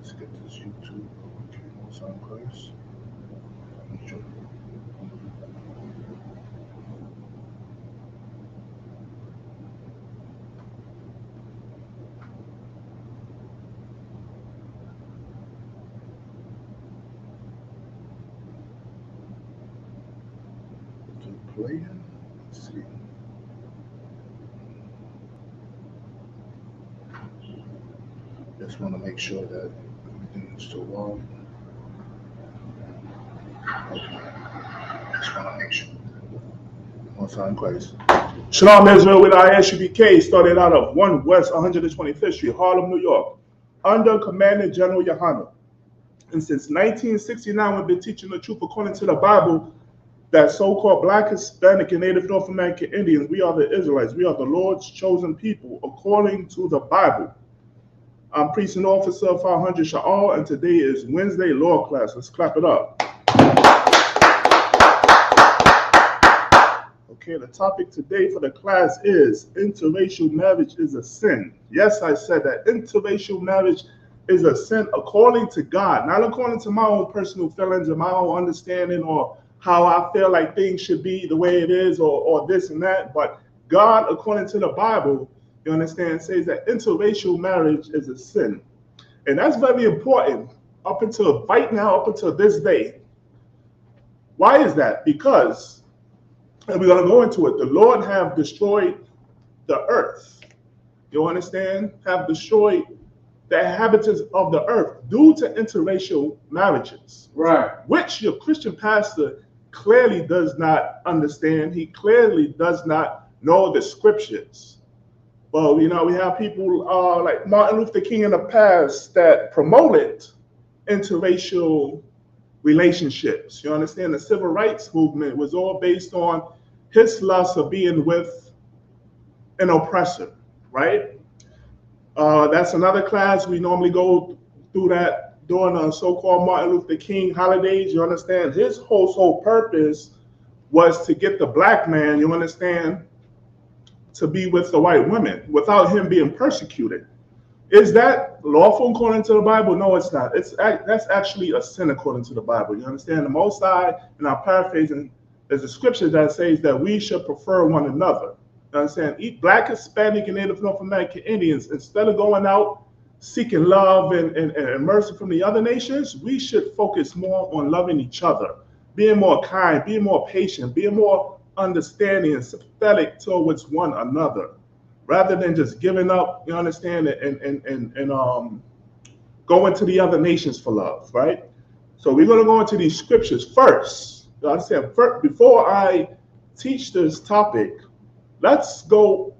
Let's get this YouTube. Okay, no sound close. Playing. Let's see. Just want to make sure that everything is still on. Okay. Just want to make sure. No sound close. Shalom Israel with ISUBK started out of 1 West 125th Street, Harlem, New York, under Commander General Yohana. And since 1969, we've been teaching the truth according to the Bible that so-called Black, Hispanic, and Native North American Indians, we are the Israelites. We are the Lord's chosen people according to the Bible. I'm Priest and Officer 500 Sha'al, and today is Wednesday Law class. Let's clap it up. Okay, the topic today for the class is interracial marriage is a sin. Yes, I said that interracial marriage is a sin according to God, not according to my own personal feelings and my own understanding or how I feel like things should be the way it is or this and that. But God, according to the Bible, you understand, says that interracial marriage is a sin. And that's very important up until right now, up until this day. Why is that? Because, and we're going to go into it, the Lord have destroyed the earth. You understand? Have destroyed the inhabitants of the earth due to interracial marriages. Right. Which your Christian pastor clearly does not understand. He clearly does not know the scriptures. Well, you know, we have people like Martin Luther King in the past that promoted interracial relationships. You understand? The civil rights movement was all based on his lust of being with an oppressor, right? That's another class. We normally go through that during the so-called Martin Luther King holidays. You understand? His whole sole purpose was to get the black man, you understand, to be with the white women without him being persecuted. Is that lawful according to the Bible? No, it's not. That's actually a sin according to the Bible. You understand? The Most High, and I'm paraphrasing, there's a scripture that says that we should prefer one another. You understand? Eat Black, Hispanic, and Native North American Indians, instead of going out seeking love and mercy from the other nations, we should focus more on loving each other, being more kind, being more patient, being more understanding and sympathetic towards one another, rather than just giving up, you understand, and going to the other nations for love, right? So we're going to go into these scriptures first. I said, before I teach this topic, let's go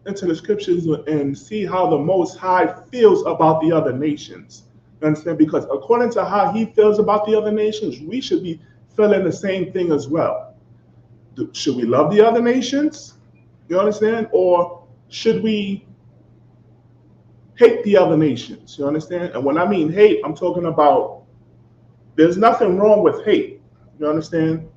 into the scriptures and see how the Most High feels about the other nations. You understand? Because according to how he feels about the other nations, we should be feeling the same thing as well. Should we love the other nations? You understand? Or should we hate the other nations? You understand? And when I mean hate, I'm talking about there's nothing wrong with hate. You understand?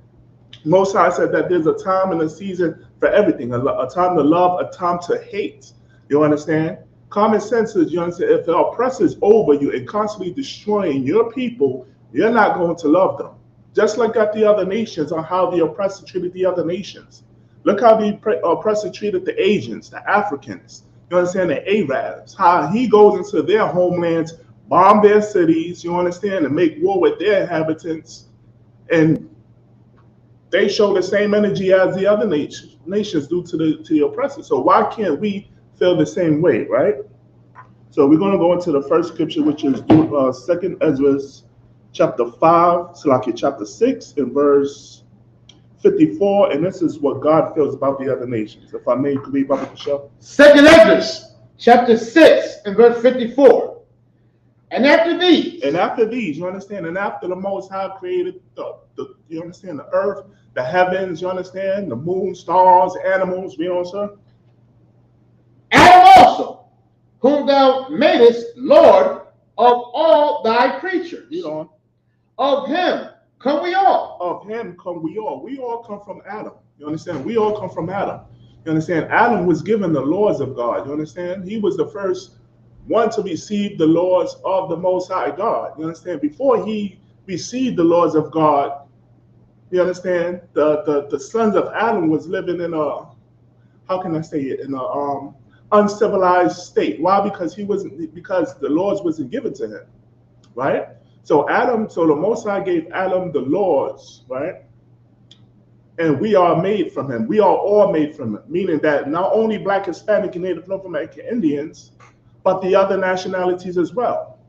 Most High said that there's a time and a season for everything, a time to love, a time to hate. You understand? Common sense is, you understand, if the oppressor is over you and constantly destroying your people, you're not going to love them. Just like at the other nations on how the oppressor treated the other nations. Look how the oppressor treated the Asians, the Africans, you understand, the Arabs, how he goes into their homelands, bomb their cities, you understand, and make war with their inhabitants. And they show the same energy as the other nations do to the oppressor. So why can't we feel the same way, right? So we're going to go into the first scripture, which is 2 Ezra chapter 5, chapter 6, and verse 54. And this is what God feels about the other nations. If I may read, Brother Michelle. 2 Ezra chapter 6 and verse 54. And after these, you understand, and after the Most High created you understand, the earth, the heavens, you understand, the moon, stars, animals, you know, sir? Adam also, whom thou madest Lord of all thy creatures. Read on. Of him come we all. Of him come we all. We all come from Adam. You understand? We all come from Adam. You understand? Adam was given the laws of God. You understand? He was the first want to receive the laws of the Most High God. You understand? Before he received the laws of God, you understand, the sons of Adam was living in a, how can I say it, in a uncivilized state. Why? Because the laws wasn't given to him, right? So the Most High gave Adam the laws, right? And we are made from him. We are all made from him, meaning that not only Black, Hispanic, and Native North American Indians, but the other nationalities as well.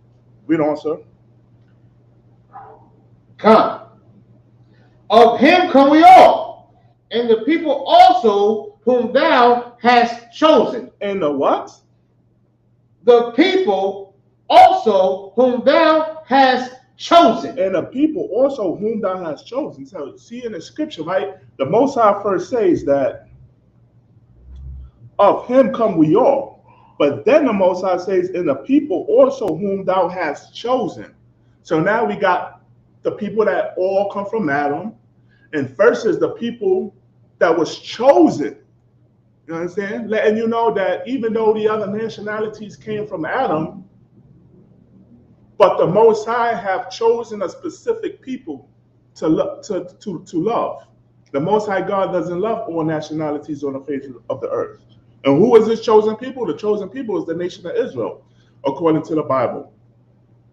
Read on, sir. Come. Of him come we all, and the people also whom thou hast chosen. And the what? The people also whom thou hast chosen. And the people also whom thou hast chosen. So see in the scripture, right? The Most High first says that of him come we all. But then the Most High says, and the people also whom thou hast chosen. So now we got the people that all come from Adam, and first is the people that was chosen. You understand? Letting you know that even though the other nationalities came from Adam, but the Most High have chosen a specific people to love. The Most High God doesn't love all nationalities on the face of the earth. And who is this chosen people? The chosen people is the nation of Israel, according to the Bible,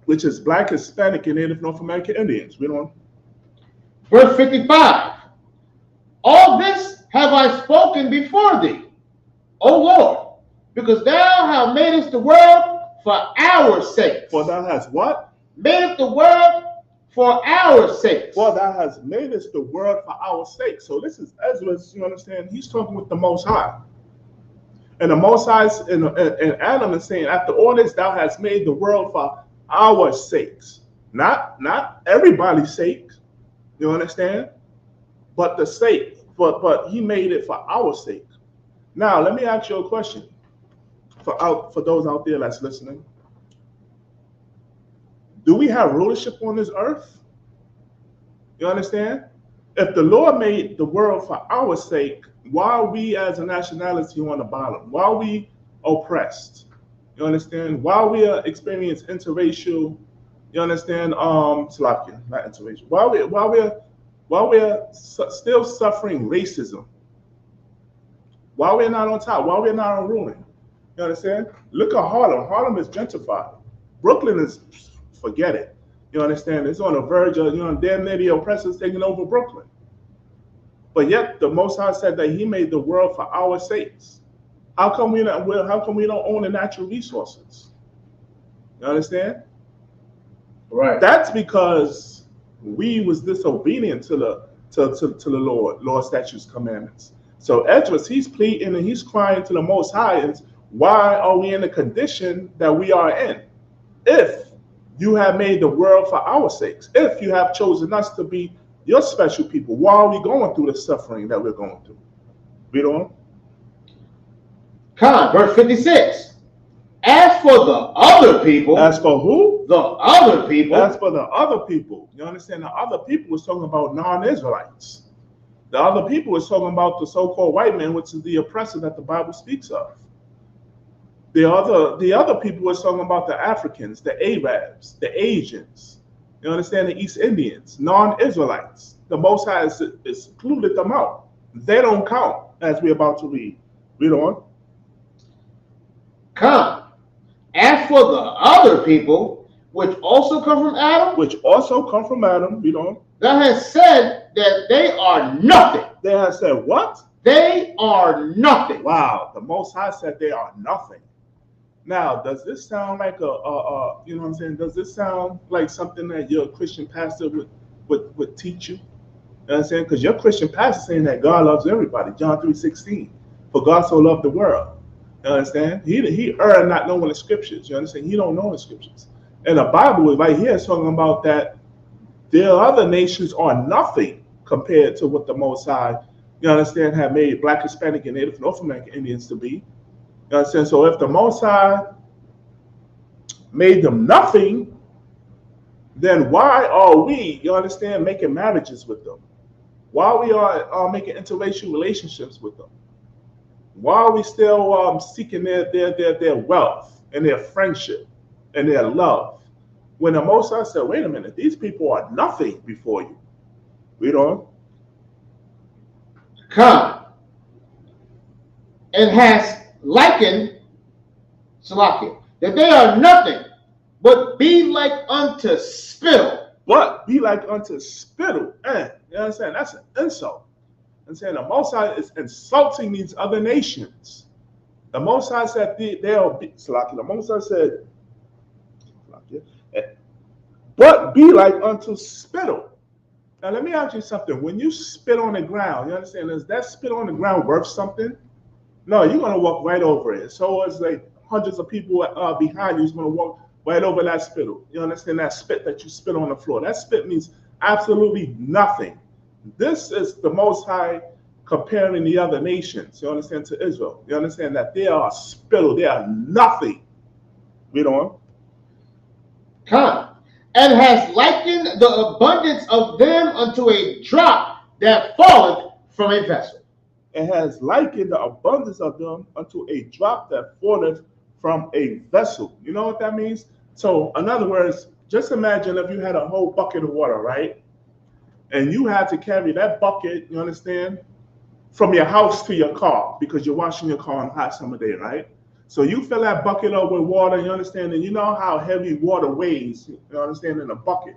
which is Black, Hispanic, and Native North American Indians. Read on. Verse 55. All this have I spoken before thee, O Lord, because thou hast made us the world for our sake. For thou hast what? Made us the world for our sake. For thou hast made us the world for our sake. So this is Ezra, you understand? He's talking with the Most High. And the Most High and Adam is saying, after all this, thou hast made the world for our sakes. Not everybody's sake, you understand? But the sake, but he made it for our sake. Now, let me ask you a question for those out there that's listening. Do we have rulership on this earth? You understand? If the Lord made the world for our sake, why are we as a nationality on the bottom? Why are we oppressed? You understand? Why we experience interracial, you understand? Slovakia, not interracial. Why we're still suffering racism? Why we're not on top? Why we're not on ruling? You understand? Look at Harlem. Harlem is gentrified. Brooklyn is, forget it. You understand? It's on the verge of, damn near the oppressors taking over Brooklyn. But yet the Most High said that he made the world for our sakes. How come we don't own the natural resources? You understand? Right. That's because we was disobedient to the Lord, statutes, commandments. So Ezra, he's pleading and he's crying to the Most High, and why are we in the condition that we are in? If you have made the world for our sakes, if you have chosen us to be your special people, why are we going through the suffering that we're going through? Read on. Verse 56. As for the other people. As for who? The other people. As for the other people. You understand? The other people was talking about non-Israelites. The other people was talking about the so-called white man, which is the oppressor that the Bible speaks of. The other people was talking about the Africans, the Arabs, the Asians. You understand? The East Indians, non-Israelites. The Most High is excluded them out. They don't count, as we're about to read. Read on. As for the other people, which also come from Adam. Which also come from Adam. Read on. Thou hast said that they are nothing. They have said what? They are nothing. Wow. The Most High said they are nothing. Now, does this sound like you know what I'm saying? Does this sound like something that your Christian pastor would teach you? You know what I'm saying? Because your Christian pastor saying that God loves everybody. John 3:16. For God so loved the world. You understand? He erred not knowing the scriptures. You understand? He don't know the scriptures. And the Bible right here is talking about that the other nations are nothing compared to what the Most High, you understand, have made Black, Hispanic, and Native North American Indians to be. You understand? So if the Most High made them nothing, then why are we, you understand, making marriages with them? Why we are making interracial relationships with them? Why are we still seeking their wealth and their friendship and their love. When the Most High said, wait a minute, these people are nothing before you. Read on. Come, and has likened, Salakia, that they are nothing, but be like unto spittle. But be like unto spittle. You understand? That's an insult. I'm saying the Most High is insulting these other nations. The Most High said they'll be, Salakia, the Most High said, but be like unto spittle. Now let me ask you something. When you spit on the ground, you understand, is that spit on the ground worth something? No, you're going to walk right over it. So it's like hundreds of people behind you is going to walk right over that spittle. You understand, that spit that you spit on the floor. That spit means absolutely nothing. This is the Most High comparing the other nations, you understand, to Israel. You understand that they are spittle, they are nothing. Read on. Come, and has likened the abundance of them unto a drop that falleth from a vessel. It has likened the abundance of them unto a drop that falleth from a vessel. You know what that means? So, in other words, just imagine if you had a whole bucket of water, right? And you had to carry that bucket, you understand, from your house to your car because you're washing your car on a hot summer day, right? So you fill that bucket up with water, you understand, and you know how heavy water weighs, you understand, in a bucket.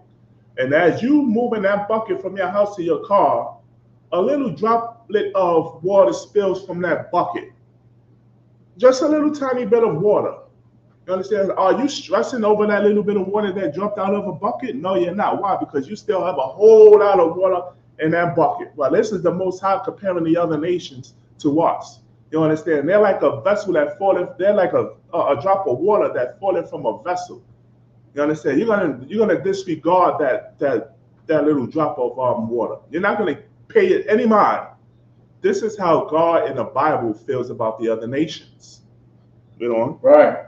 And as you moving that bucket from your house to your car, a little droplet of water spills from that bucket. Just a little tiny bit of water. You understand? Are you stressing over that little bit of water that dropped out of a bucket? No, you're not. Why? Because you still have a whole lot of water in that bucket. Well, this is the Most High comparing the other nations to us. You understand? They're like a vessel that falling. They're like a drop of water that falling from a vessel. You understand? You're gonna disregard that little drop of water. You're not gonna pay it any mind. This is how God in the Bible feels about the other nations. You know? Right.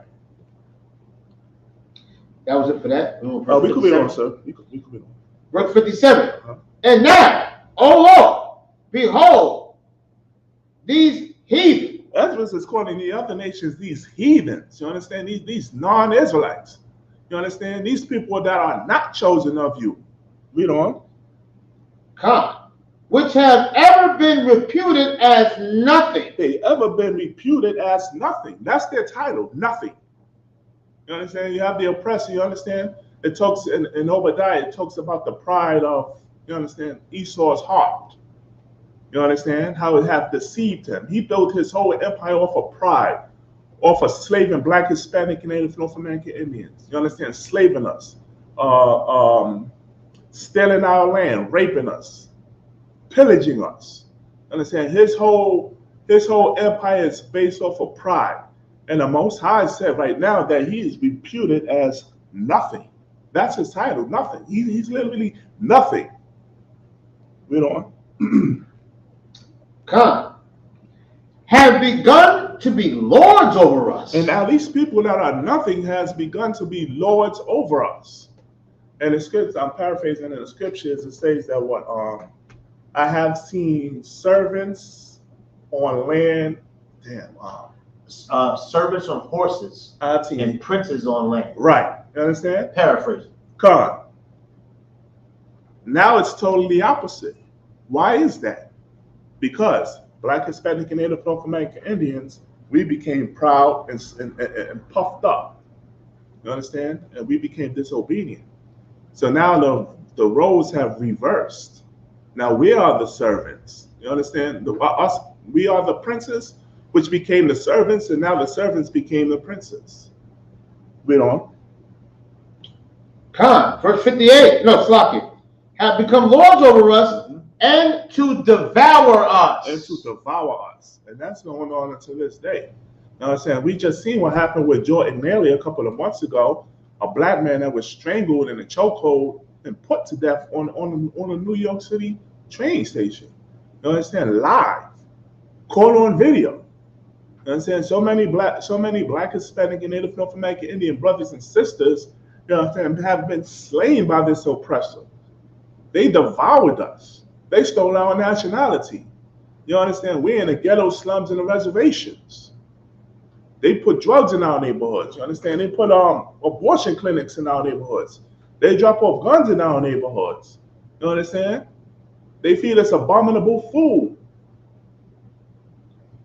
That was it for that. We could be on, sir. We could be on. Verse 57. Uh-huh. And now, O Lord, behold, these heathen. Ezra is calling the other nations these heathens. You understand? These non-Israelites. You understand? These people that are not chosen of you. Read on. Come, which have ever been reputed as nothing. They ever been reputed as nothing. That's their title, nothing. You understand? You have the oppressor, you understand? It talks in Obadiah, it talks about the pride of, you understand, Esau's heart. You understand? How it had deceived him. He built his whole empire off of pride, off of slaving Black, Hispanic, and Native North American Indians. You understand? Slaving us, stealing our land, raping us, pillaging us. You understand? His whole empire is based off of pride. And the Most High said right now that he is reputed as nothing. That's his title, nothing. He's literally nothing. Read on. Come, have begun to be lords over us. And now these people that are nothing has begun to be lords over us. And the scriptures, I'm paraphrasing in the scriptures, it says that what I have seen servants on land. Damn, servants on horses and princes on land. Right. You understand? Paraphrase. Come. Now it's totally opposite. Why is that? Because Black, Hispanic, and Native North American Indians, we became proud and puffed up. You understand? And we became disobedient. So now the roles have reversed. Now we are the servants. You understand? We are the princes, which became the servants, and now the servants became the princes. Read on. Come, verse 58. No, Slakia. Have become lords over us and to devour us. And to devour us. And that's going on until this day. Now I'm saying, we just seen what happened with Jordan Nelly a couple of months ago. A Black man that was strangled in a chokehold and put to death on a New York City train station. You understand? Live. Caught on video. You understand? So many black, Hispanic, and Native North American Indian brothers and sisters, you understand, have been slain by this oppressor. They devoured us. They stole our nationality. You understand? We're in the ghetto slums and the reservations. They put drugs in our neighborhoods. You understand? They put abortion clinics in our neighborhoods. They drop off guns in our neighborhoods. You understand? They feed us abominable food.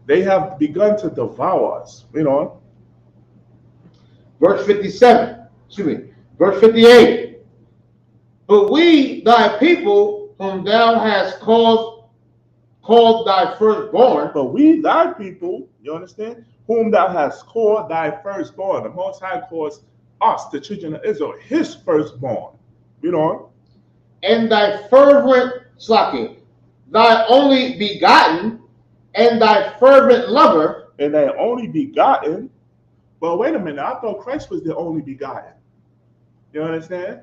They have begun to devour us. You know. Verse 57. Excuse me. Verse 58. But we, thy people, whom thou hast called thy firstborn. But we, thy people, you understand? Whom thou hast called thy firstborn. The Most High calls us, the children of Israel, his firstborn. You know? And thy fervent, thy only begotten, and thy fervent lover. And thy only begotten. Well, wait a minute. I thought Christ was the only begotten. You understand?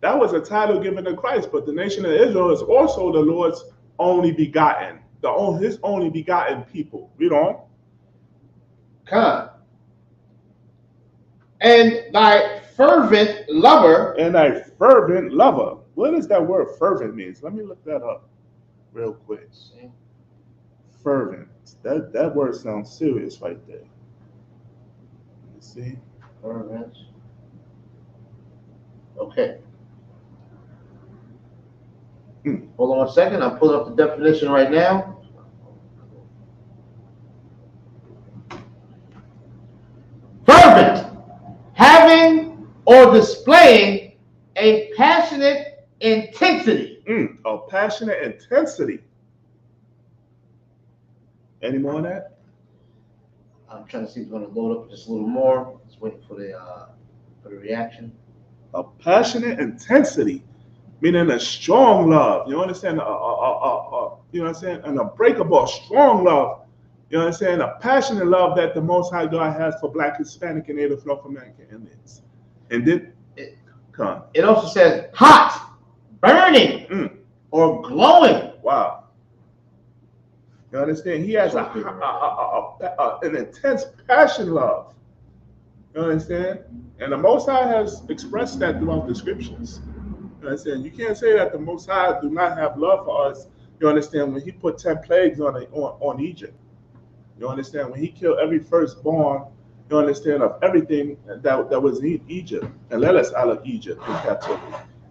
That was a title given to Christ, but the nation of Israel is also the Lord's only begotten, his only begotten people. You know? Come. And thy fervent lover. And thy fervent lover. What does that word fervent mean? Let me look that up real quick. Fervent. That word sounds serious right there. Let's see. Fervent. Okay. Hold on a second. I'm pulling up the definition right now. Fervent. Having or displaying a passionate intensity. A passionate intensity. Any more on that? I'm trying to see if it's going to load up just a little more. Just waiting for the reaction. A passionate intensity, meaning a strong love. You understand? You know what I'm saying? An unbreakable, strong love. You understand? A passionate love that the Most High God has for Black, Hispanic, and Native North American Indians. And then it also says hot, burning, or glowing. Wow. You understand? He has an intense passion love. You understand? And the Most High has expressed that throughout the scriptures. You understand? You can't say that the Most High do not have love for us. You understand? When he put 10 plagues on Egypt. You understand? When he killed every firstborn, you understand, of everything that was in Egypt and led us out of Egypt in captivity.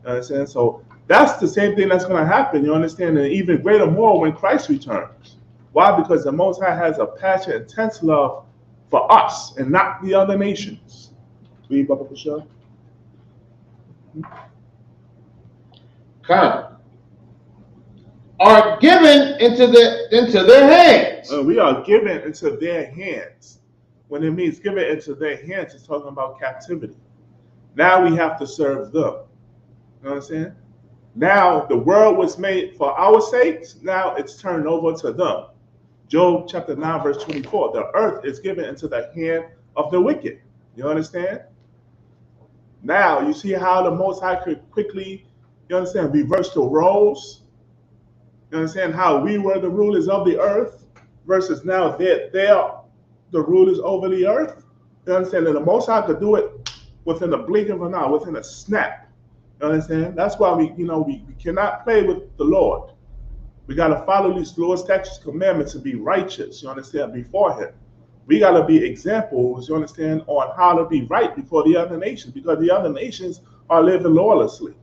You understand? So that's the same thing that's going to happen. You understand? And even greater more when Christ returns. Why? Because the Most High has a passionate, intense love for us and not the other nations. Read, Baba Michelle. Are given into their hands. We are given into their hands. When it means given into their hands, it's talking about captivity. Now we have to serve them. You understand? Now the world was made for our sakes. Now it's turned over to them. Job chapter 9, verse 24. The earth is given into the hand of the wicked. You understand? Now you see how the Most High could quickly, you understand, reverse the roles. You understand how we were the rulers of the earth versus now they're the rulers over the earth. You understand that the Most High could do it within a blink of an eye, within a snap. You understand? That's why we cannot play with the Lord. We got to follow these laws, statutes, commandments, and be righteous. You understand? Before Him, we got to be examples. You understand, on how to be right before the other nations, because the other nations are living lawlessly.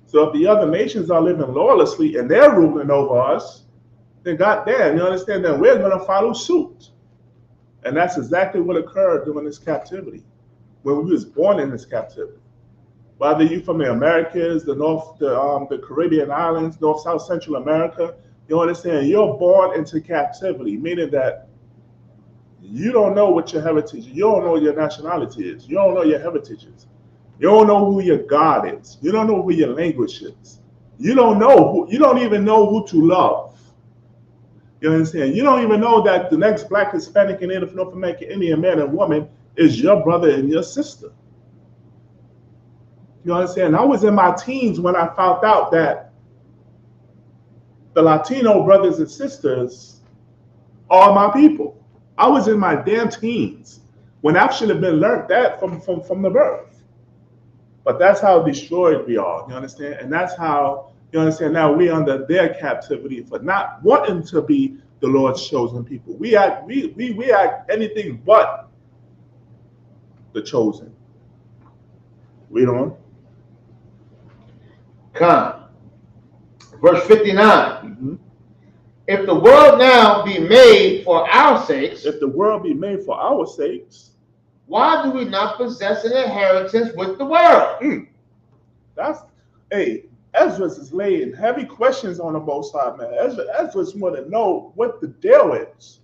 So if the other nations are living lawlessly and they're ruling over us, then goddamn, you understand that we're going to follow suit. And that's exactly what occurred during this captivity, when we was born in this captivity. Whether you're from the Americas, the Caribbean islands, North, South, Central America, you understand, you're born into captivity, meaning that you don't know what your heritage is. You don't know what your nationality is. You don't know your heritage is. You don't know who your God is. You don't know who your language is. You don't even know who to love. You understand? You don't even know that the next Black, Hispanic, and Native North American Indian man and woman is your brother and your sister. You understand? I was in my teens when I found out that the Latino brothers and sisters are my people. I was in my damn teens when I should have been learned that from the birth. But that's how destroyed we are, you understand? And that's how, you understand, now we're under their captivity for not wanting to be the Lord's chosen people. We act anything but the chosen. Read on. Come. Verse 59. If the world now be made for our sakes, if the world be made for our sakes, why do we not possess an inheritance with the world? That's, hey, Ezra's is laying heavy questions on the Most High, man. Ezra's want to know what the deal is.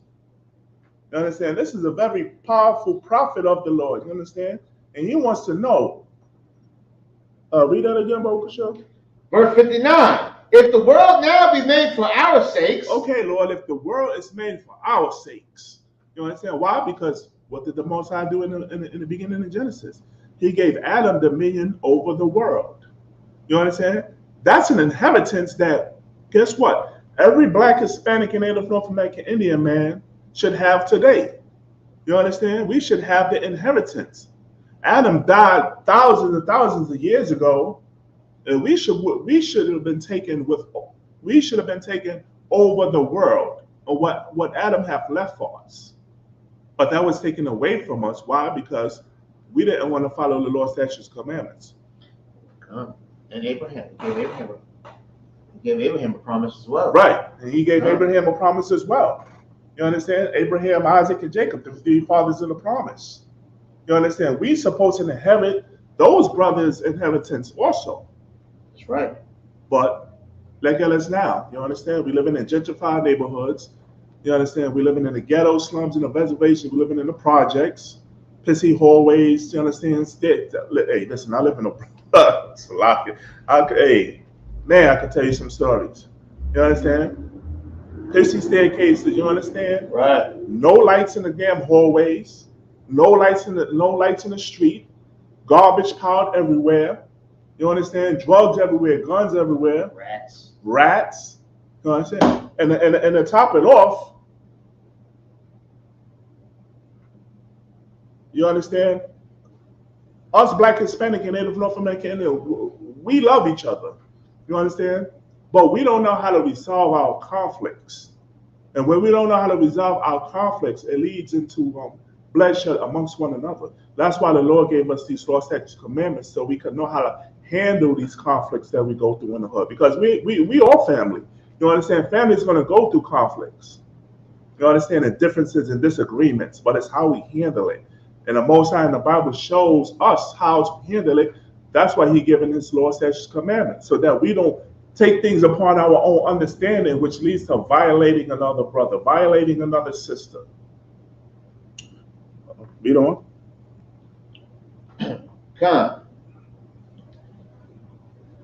You understand? This is a very powerful prophet of the Lord. You understand? And he wants to know. Read that again, Bro Kasha. Verse 59. If the world now be made for our sakes. Okay, Lord, if the world is made for our sakes. You understand? Why? Because what did the Most High do in the beginning of Genesis? He gave Adam dominion over the world. You understand? That's an inheritance that, guess what? Every Black, Hispanic, and Native North American Indian man should have today. You understand? We should have the inheritance. Adam died thousands and thousands of years ago, and we should have been taken over the world, or what Adam have left for us. But that was taken away from us. Why? Because we didn't want to follow the Lord's statutes, commandments. And Abraham gave Abraham a promise as well. Right, and he gave Abraham a promise as well. You understand? Abraham, Isaac, and Jacob, the three fathers of the promise. You understand? We supposed to inherit those brothers' inheritance also. That's right. But look at us now. You understand? We living in gentrified neighborhoods. You understand? We living in the ghetto slums and the reservations. We living in the projects, pissy hallways. You understand? Hey, listen, I live in a hey, man, I can tell you some stories. You understand? Pissy staircases. You understand? Right. No lights in the damn hallways. No lights in the street. Garbage piled everywhere. You understand? Drugs everywhere, guns everywhere. Rats. You understand? And to top it off, you understand? Us Black, Hispanic, and Native North American, we love each other. You understand? But we don't know how to resolve our conflicts. And when we don't know how to resolve our conflicts, it leads into bloodshed amongst one another. That's why the Lord gave us these law, statutes, commandments, so we can know how to handle these conflicts that we go through in the hood. Because we all family. You understand? Family is going to go through conflicts. You understand? The differences and disagreements, but it's how we handle it. And the Most High in the Bible shows us how to handle it. That's why He given His law, statutes, commandments, so that we don't take things upon our own understanding, which leads to violating another brother, violating another sister. Read on. Come.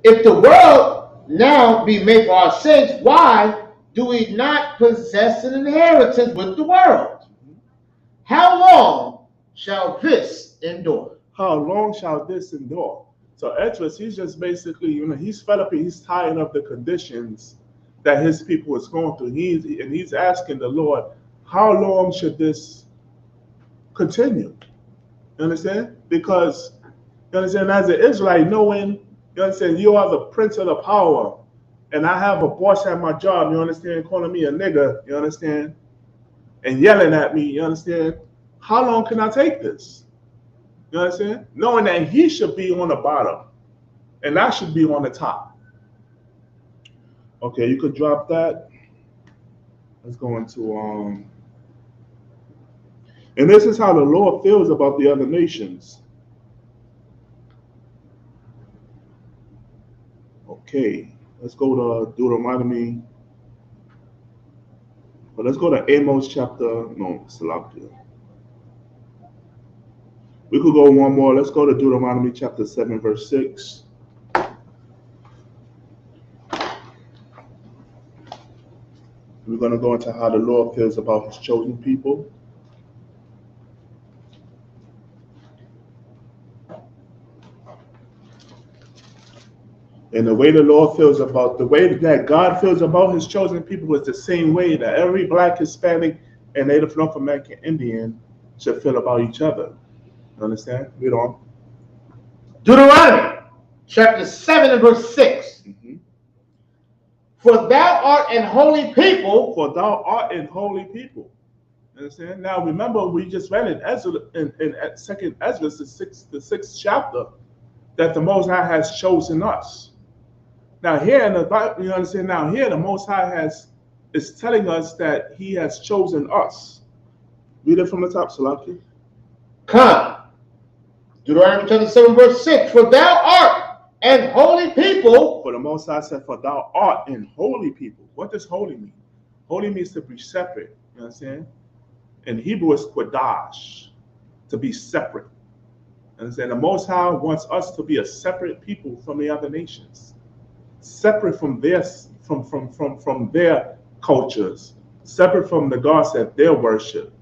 If the world now be made for our sakes, why do we not possess an inheritance with the world? How long shall this endure? How long shall this endure? So Ezra, he's just basically, he's fed up and he's tired of the conditions that his people is going through. He's asking the Lord, how long should this continue? You understand? Because, you understand, as an Israelite, knowing, you understand, you are the prince of the power, and I have a boss at my job, you understand, calling me a nigger, you understand, and yelling at me, you understand, how long can I take this? You understand? Knowing that he should be on the bottom, and I should be on the top. Okay, you could drop that. Let's go into, and this is how the Lord feels about the other nations. Okay, let's go to Deuteronomy. But let's go to Amos chapter, no, Salakia. We could go one more. Let's go to Deuteronomy chapter 7, verse 6. We're going to go into how the Lord feels about His chosen people. And the way the Lord feels about, the way that God feels about His chosen people is the same way that every Black, Hispanic, and Native North American Indian should feel about each other. You understand? Read on. Deuteronomy chapter 7 and verse 6. For thou art an holy people. For thou art an holy people. Understand? Now remember, we just read in Ezra, in Second Ezra, the sixth chapter, that the Most High has chosen us. Now here in the Bible, you understand? Now here the Most High is telling us that He has chosen us. Read it from the top, Salaki. Come. Deuteronomy chapter 7, verse 6. For thou art an holy people. For the Most High said, for thou art an holy people. What does holy mean? Holy means to be separate. You understand? In Hebrew, it's quadash, to be separate. And the Most High wants us to be a separate people from the other nations, separate from their from their cultures, separate from the gods that they worship,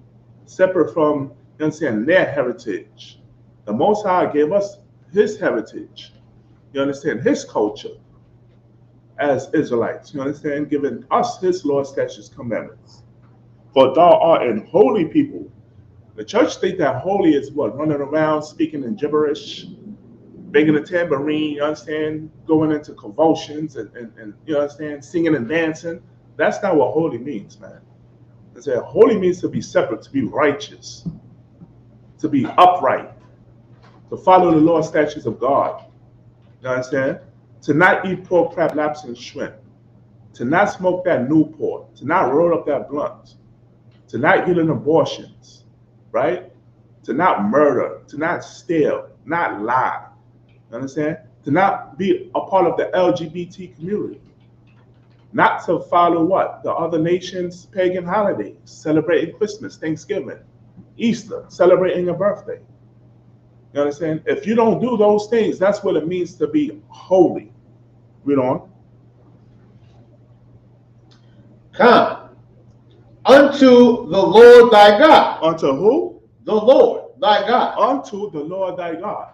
separate from, you understand, their heritage. The Most High gave us His heritage. You understand, His culture as Israelites. You understand, giving us His law, statutes, commandments. For thou art an holy people. The church think that holy is what? Running around speaking in gibberish, banging a tambourine, you understand, going into convulsions and you understand, singing and dancing. That's not what holy means, man. It's that holy means to be separate, to be righteous, to be upright, to follow the law, statutes of God. You understand? To not eat pork, crab, lobster, and shrimp, to not smoke that Newport, to not roll up that blunt, to not get in abortions, right? To not murder, to not steal, not lie, you understand? To not be a part of the LGBT community, not to follow what? The other nations' pagan holidays, celebrating Christmas, Thanksgiving, Easter, celebrating your birthday. You understand? If you don't do those things, that's what it means to be holy. Read on. Come. Unto the Lord thy God. Unto who? The Lord thy God. Unto the Lord thy God.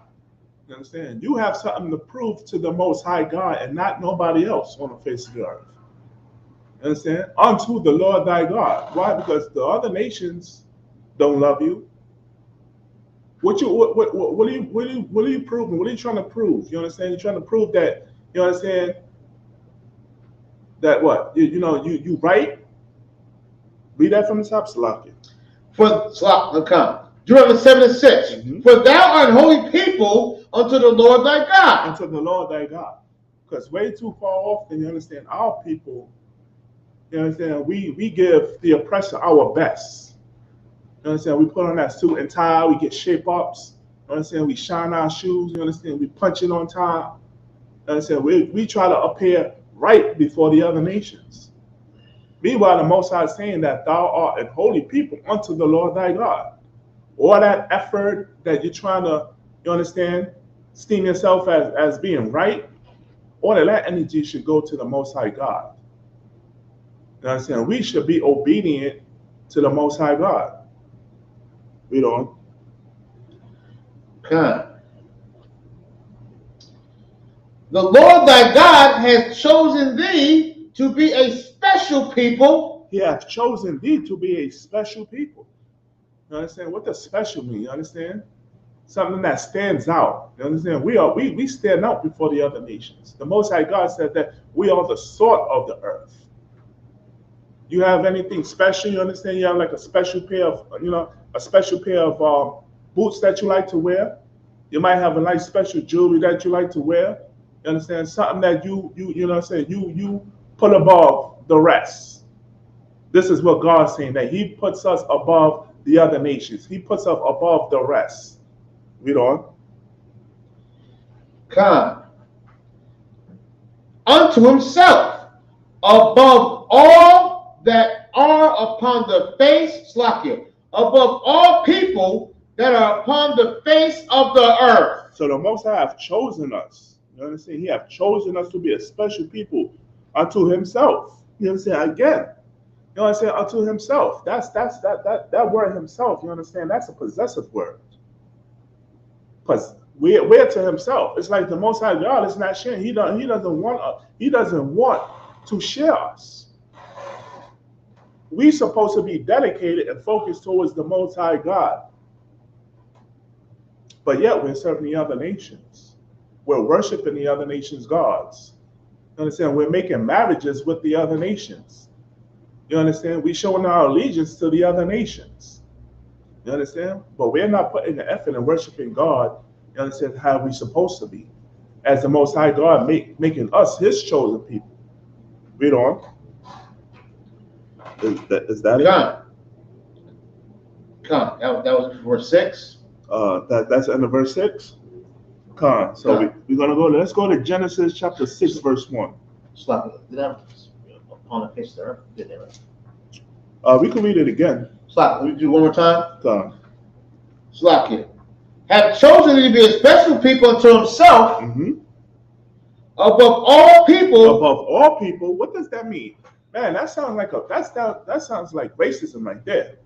You understand? You have something to prove to the Most High God and not nobody else on the face of the earth. You understand? Unto the Lord thy God. Why? Because the other nations don't love you. What are you proving? What are you trying to prove? You understand? You're trying to prove that, you understand, that what? You right? Read that from the top, Salaki. Come. Deuteronomy 7 and 6. Mm-hmm. For thou art holy people unto the Lord thy God. Unto the Lord thy God. Because way too far off, and you understand, our people, you understand, we give the oppressor our best. You understand, we put on that suit and tie, we get shape ups. You understand, we shine our shoes, you understand, we punch it on top. You understand, we try to appear right before the other nations. Meanwhile, the Most High is saying that thou art a holy people unto the Lord thy God. All that effort that you're trying to, you understand, esteem yourself as being right, all of that energy should go to the Most High God. You understand? We should be obedient to the Most High God. Read on. Okay. The Lord thy God has chosen thee to be a special people. He hath chosen thee to be a special people. You understand? What does special mean? You understand? Something that stands out. You understand? We stand out before the other nations. The Most High God said that we are the salt of the earth. You have anything special? You understand? You have like a special pair of, a special pair of boots that you like to wear. You might have a nice special jewelry that you like to wear. You understand? Something that you know what I'm saying, you put above the rest. This is what God's saying, that He puts us above the other nations. He puts us above the rest. Read on. Come. Unto Himself, above all that are upon the face, above all people that are upon the face of the earth. So the Most High have chosen us. You understand? He have chosen us to be a special people unto Himself. You understand? Again, you understand? Unto Himself. That word Himself. You understand? That's a possessive word. Because we're to Himself. It's like the Most High God is not sharing. He doesn't want to share us. We're supposed to be dedicated and focused towards the Most High God. But yet we're serving the other nations. We're worshiping the other nations' gods. You understand? We're making marriages with the other nations. You understand? We showing our allegiance to the other nations. You understand? But we're not putting the effort in worshiping God, you understand, how we supposed to be. As the Most High God making us His chosen people. Read on. Is that it? Come. That was verse 6. That's end of verse 6. Come. So we're gonna go. Let's go to Genesis chapter 6, verse 1. Did I upon the face of the earth? Did they right? We can read it again. We do one more time. Come. Slack have chosen to be a special people unto himself, above all people. Above all people. What does that mean? Man, that sounds like that sounds like racism right there.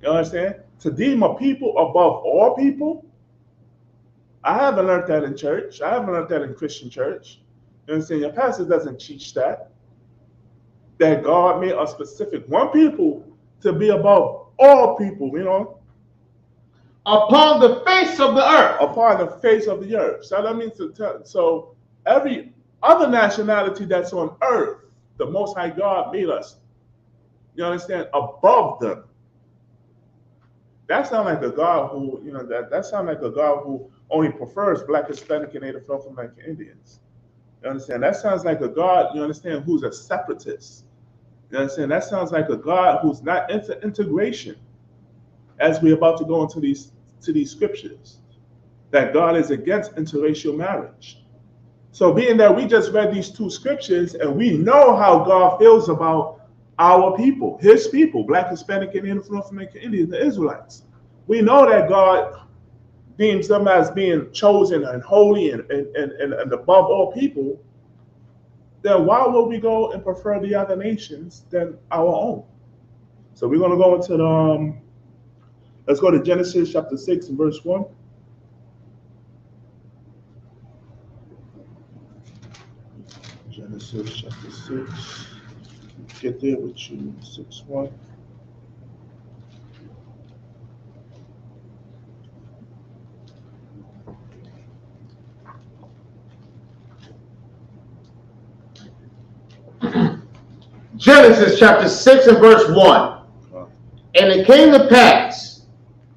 You understand? To deem a people above all people. I haven't learned that in church. I haven't learned that in Christian church. You understand? Your pastor doesn't teach that. That God made a specific one people to be above all people, you know. Upon the face of the earth. Upon the face of the earth. So that means so every other nationality that's on earth, the Most High God made us, you understand, above them. That sounds like a God who, you know, that sounds like a God who only prefers Black, Hispanic, and Native North American Indians. You understand? That sounds like a God, you understand, who's a separatist. You understand? That sounds like a God who's not into integration. As we're about to go into these scriptures, that God is against interracial marriage. So being that we just read these two scriptures and we know how God feels about our people, His people, Black, Hispanic, and Native North American Indians, the Israelites. We know that God deems them as being chosen and holy and above all people. Then why would we go and prefer the other nations than our own? So we're going to go into let's go to Genesis chapter 6 and verse 1. Genesis chapter 6. Get there with you, 6:1. Genesis chapter 6 and verse 1. And it came to pass,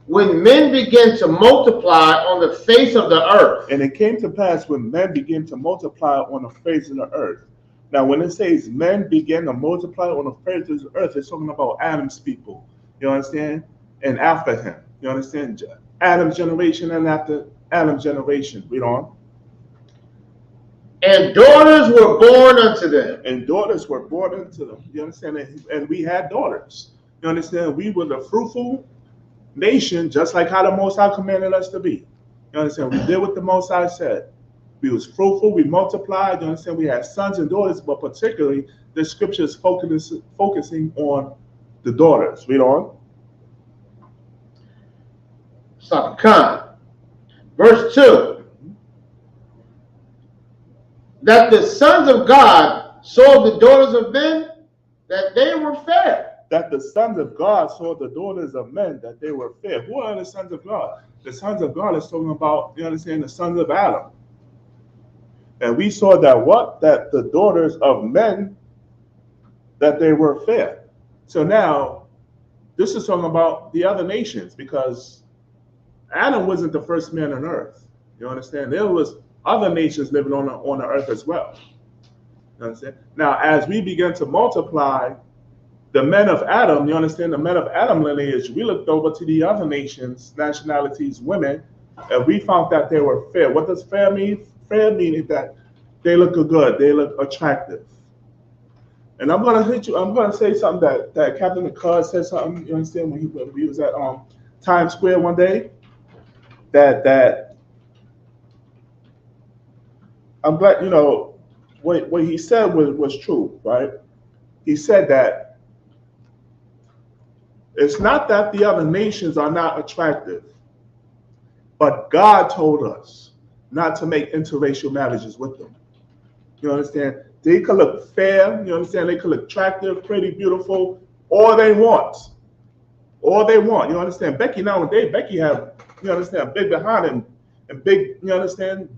when men began to multiply on the face of the earth. And it came to pass when men began to multiply on the face of the earth. Now, when it says men began to multiply on the face of the earth, it's talking about Adam's people. You understand? And after him. You understand? Adam's generation and after Adam's generation. Read on. And daughters were born unto them. And daughters were born unto them. You understand? And we had daughters. You understand? We were the fruitful nation, just like how the Most High commanded us to be. You understand? We did what the Most High said. We was fruitful, we multiplied, you understand? We had sons and daughters, but particularly the scripture is focusing on the daughters. Read on. Stop. Come. Verse 2. That the sons of God saw the daughters of men, that they were fair. That the sons of God saw the daughters of men, that they were fair. Who are the sons of God? The sons of God is talking about, you understand, the sons of Adam. And we saw that what? That the daughters of men, that they were fair. So now, this is talking about the other nations, because Adam wasn't the first man on earth. You understand? There was other nations living on the earth as well. You understand? Now, as we begin to multiply, the men of Adam, you understand, the men of Adam lineage, we looked over to the other nations, nationalities, women, and we found that they were fair. What does fair mean? Fair meaning that they look good, they look attractive. And I'm gonna say something that Captain McCall said something, you understand, when he was at Times Square one day, that I'm glad, you know, what he said was true, right? He said that it's not that the other nations are not attractive, but God told us not to make interracial marriages with them. You understand? They could look fair, you understand? They could look attractive, pretty, beautiful, all they want. All they want, you understand? Becky nowadays, Becky have, you understand, big behind and big, you understand?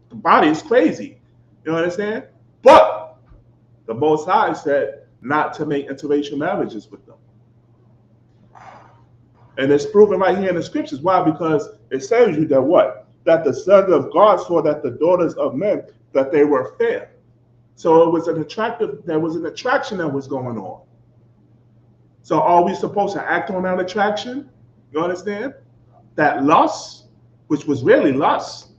The body is crazy, you understand? But the Most High said, not to make interracial marriages with them. And it's proven right here in the scriptures. Why? Because it tells you that what? That the sons of God saw that the daughters of men, that they were fair. So it was there was an attraction that was going on. So are we supposed to act on that attraction? You understand? That lust, which was really lust,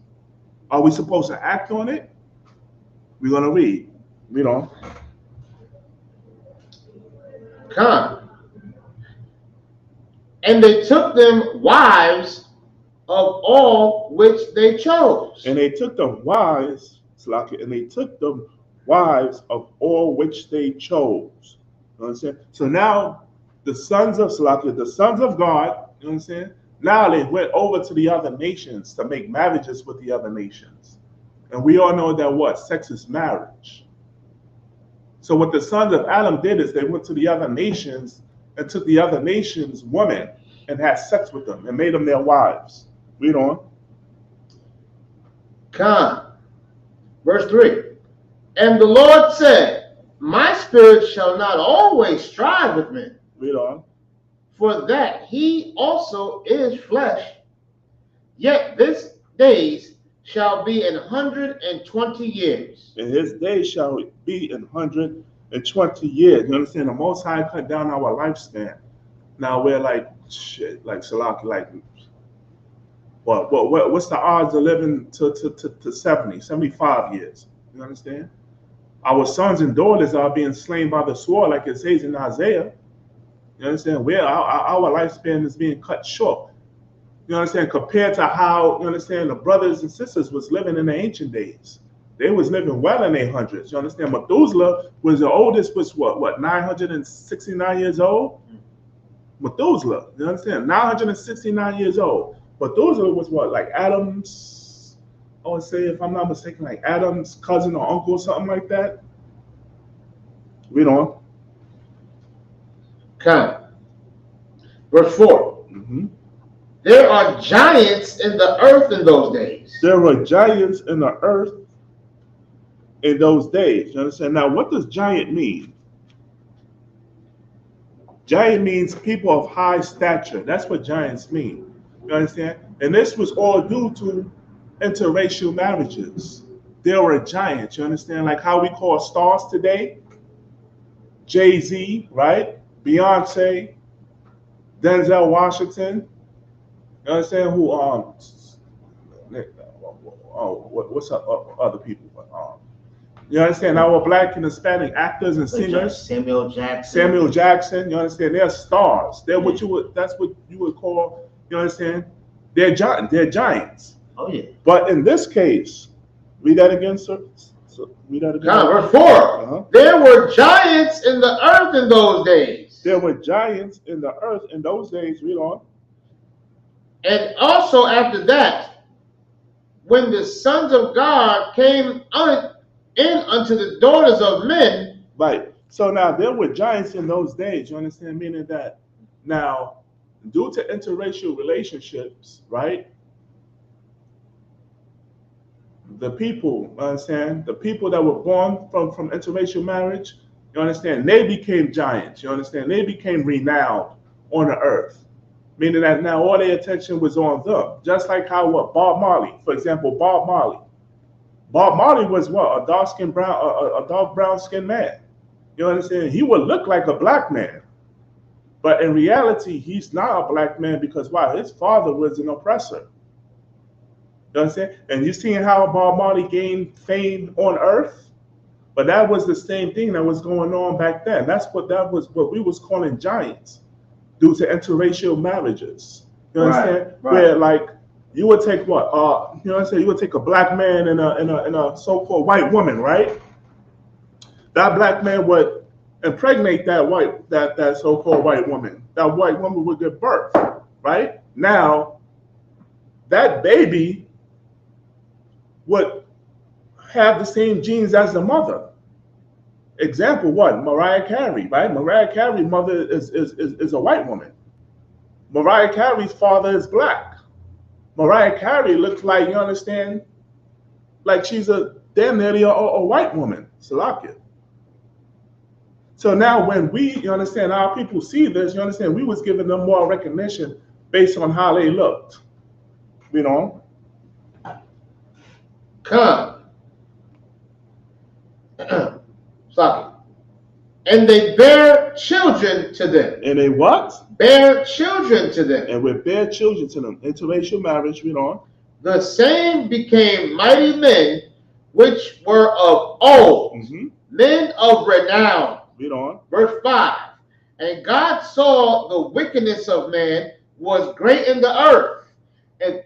are we supposed to act on it? We're going to read. Read on. Come. And they took them wives of all which they chose. And they took them wives, and they took them wives of all which they chose. You understand? So now the sons of Salakia, the sons of God, you understand? Now they went over to the other nations to make marriages with the other nations. And we all know that what? Sex is marriage. So what the sons of Adam did is they went to the other nations and took the other nations' women and had sex with them and made them their wives. Read on. Come. Verse 3. And the Lord said, my spirit shall not always strive with men. Read on. For that he also is flesh. Yet this days shall be 120 years. And his days shall be 120 years. You understand? The Most High cut down our lifespan. Now we're like, shit, like Salaki, like, what's the odds of living to 70, 75 years? You understand? Our sons and daughters are being slain by the sword, like it says in Isaiah. You understand? Where our lifespan is being cut short. You understand? Compared to how, you understand, the brothers and sisters was living in the ancient days. They was living well in their hundreds. You understand? Methuselah was the oldest, was what 969 years old? Methuselah, you understand? 969 years old. Methuselah was what, like Adam's, I would say, if I'm not mistaken, like Adam's cousin or uncle or something like that. Read on. Come. Verse 4. Mm-hmm. There are giants in the earth in those days. There were giants in the earth in those days. You understand? Now, what does giant mean? Giant means people of high stature. That's what giants mean. You understand? And this was all due to interracial marriages. There were giants. You understand? Like how we call stars today. Jay-Z, right? Beyonce, Denzel Washington. You understand who? What's up? Other people? You understand? Our black and Hispanic actors and singers. Samuel Jackson. You understand? They're stars. They're what you would. That's what you would call. You understand? They're giants. Oh yeah. But in this case, read that again, sir. Read that again. Verse 4. There were giants in the earth in those days. There were giants in the earth in those days. Read on. And also after that, when the sons of God came in unto the daughters of men. Right. So now there were giants in those days. You understand? Meaning that now, due to interracial relationships, right? The people, understand? The people that were born from interracial marriage, you understand? They became giants. You understand? They became renowned on the earth. Meaning that now all their attention was on them. Just like how Bob Marley, for example, Bob Marley was what? A dark brown skinned man. You understand? He would look like a black man. But in reality, he's not a black man because why? His father was an oppressor. You understand? And you seeing how Bob Marley gained fame on earth? But that was the same thing that was going on back then. That was what we was calling giants due to interracial marriages. You understand? Right. Where like you would take what? You know what I'm saying? You would take a black man and a so-called white woman, right? That black man would impregnate that so-called white woman. That white woman would give birth, right? Now, that baby would have the same genes as the mother. Example, what? Mariah Carey, right? Mariah Carey's mother is a white woman. Mariah Carey's father is black. Mariah Carey looks like, you understand, like she's a damn nearly a white woman, Salakia. So now when we, you understand, our people see this, you understand, we was giving them more recognition based on how they looked. You know? Come. Stop it. And they bear children to them. And they what? Bear children to them. And we bear children to them. Interracial marriage, read on. The same became mighty men which were of old, men of renown. Read on. Verse 5. And God saw the wickedness of man was great in the earth, and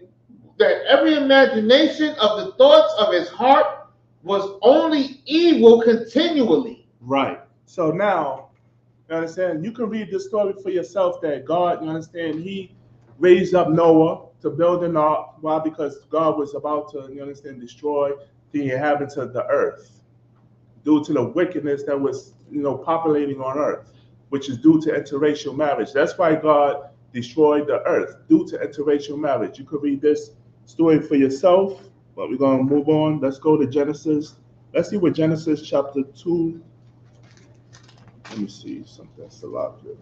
that every imagination of the thoughts of his heart was only evil continually. Right. So now, you understand, you can read this story for yourself that God, you understand, he raised up Noah to build an ark. Why? Because God was about to, you understand, destroy the inhabitants of the earth due to the wickedness that was, populating on earth, which is due to interracial marriage. That's why God destroyed the earth, due to interracial marriage. You could read this story for yourself, but we're going to move on. Let's go to Genesis. Let's see what Genesis chapter 2. Let me see something that's a lot good.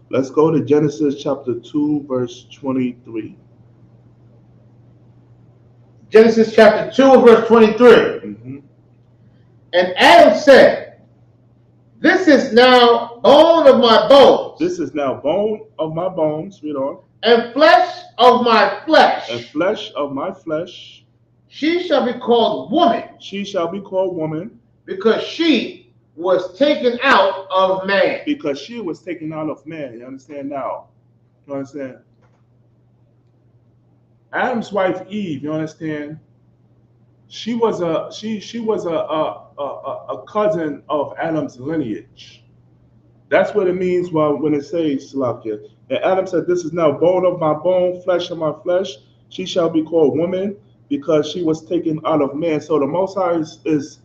Let's go to Genesis chapter 2, verse 23. Genesis chapter 2, verse 23. And Adam said, this is now bone of my bones. This is now bone of my bones. Read on. And flesh of my flesh. And flesh of my flesh. She shall be called woman. She shall be called woman. Because she was taken out of man. Because she was taken out of man. You understand now? You understand? Adam's wife Eve, you understand? She was a cousin of Adam's lineage. That's what it means when it says Salakia. And Adam said, this is now bone of my bone, flesh of my flesh. She shall be called woman because she was taken out of man. So the Most High is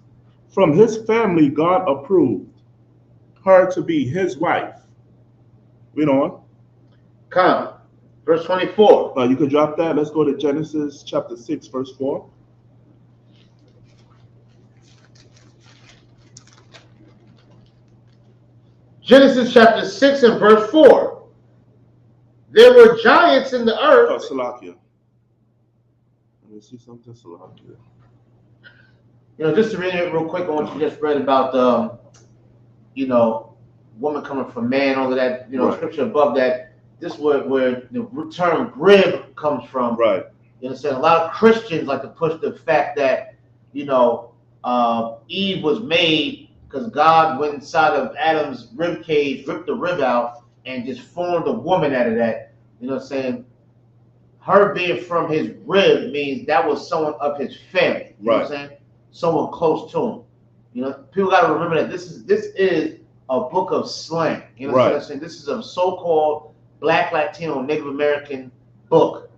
from his family, God approved her to be his wife. Read on. Come. Verse 24. You can drop that. Let's go to Genesis chapter 6, verse 4. Genesis chapter 6 and verse 4. There were giants in the earth. Oh, Salakia. Let me see something, Salakia. Just to read it real quick on what you just read about woman coming from man, all of that, right. Scripture above that. This is where the term rib comes from. Right. You understand? A lot of Christians like to push the fact that, Eve was made because God went inside of Adam's rib cage, ripped the rib out, and just formed a woman out of that. You know what I'm saying? Her being from his rib means that was someone of his family. You know what I'm saying? Someone close to him. People got to remember that this is a book of slang. You know what I'm saying? This is a so-called Black, Latino, Native American book.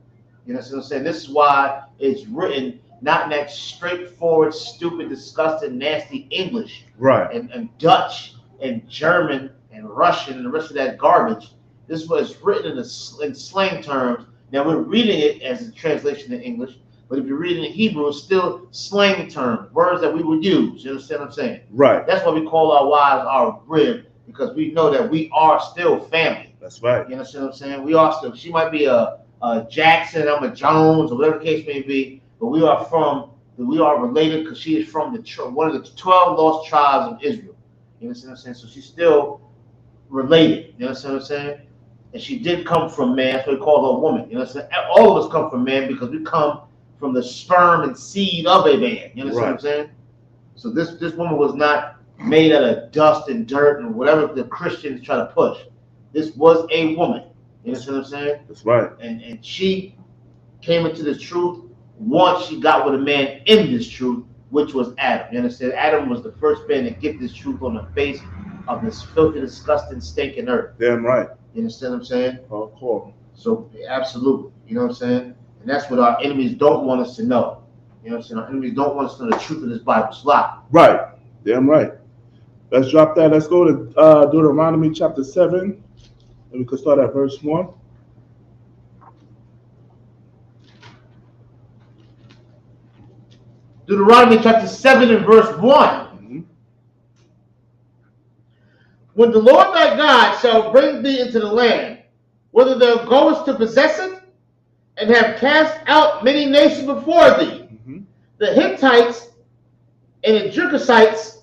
You know what I'm saying? This is why it's written not in that straightforward, stupid, disgusting, nasty English. Right. And Dutch and German and Russian and the rest of that garbage. This was written in slang terms. Now we're reading it as a translation in English. But if you're reading in Hebrew, it's still slang terms, words that we would use. You understand what I'm saying? Right. That's why we call our wives our rib, because we know that we are still family. That's right. You understand what I'm saying? We are still. She might be a Jackson, I'm a Jones, or whatever the case may be, but we are related because she is from one of the 12 lost tribes of Israel. You understand what I'm saying? So she's still related. You understand what I'm saying? And she did come from man, so we call her a woman. You understand? All of us come from man because we come from the sperm and seed of a man. You understand what I'm saying? So this woman was not made out of dust and dirt and whatever the Christians try to push. This was a woman. You understand what I'm saying? That's right. And she came into the truth once she got with a man in this truth, which was Adam. You understand? Adam was the first man to get this truth on the face of this filthy, disgusting, stinking earth. Damn right. You understand what I'm saying? Oh, cool. So absolutely. You know what I'm saying? And that's what our enemies don't want us to know. You know what I'm saying? Our enemies don't want us to know the truth of this Bible's lie. Right. Damn right. Let's drop that. Let's go to Deuteronomy chapter 7 And we could start at verse 1. Deuteronomy chapter 7 and verse 1. When the Lord thy God shall bring thee into the land, whither thou goest to possess it, and have cast out many nations before thee, the Hittites, and the Girgashites,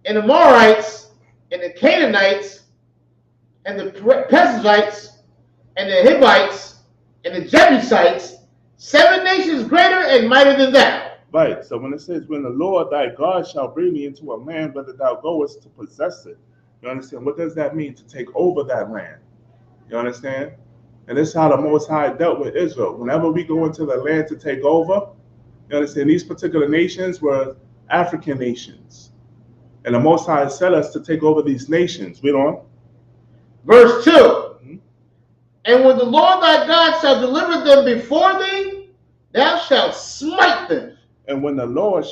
and the Amorites, and the Canaanites, and the Perizzites, and the Hivites, and the Jebusites, 7 nations greater and mightier than thou. Right. So when it says, when the Lord thy God shall bring thee into a land, whether thou goest to possess it, you understand? What does that mean, to take over that land? You understand? And this is how the Most High dealt with Israel. Whenever we go into the land to take over, you understand, these particular nations were African nations. And the Most High set us to take over these nations. Read on. Verse 2. And when the Lord thy God shall deliver them before thee, thou shalt smite them. And when the Lord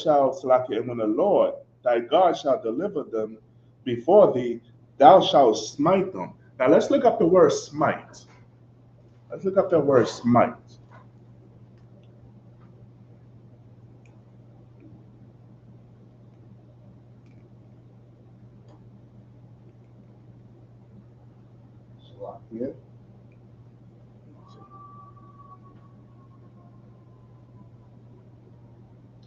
thy God shall deliver them before thee, thou shalt smite them. Now let's look up the word smite. Let's look up that word smite. Yeah.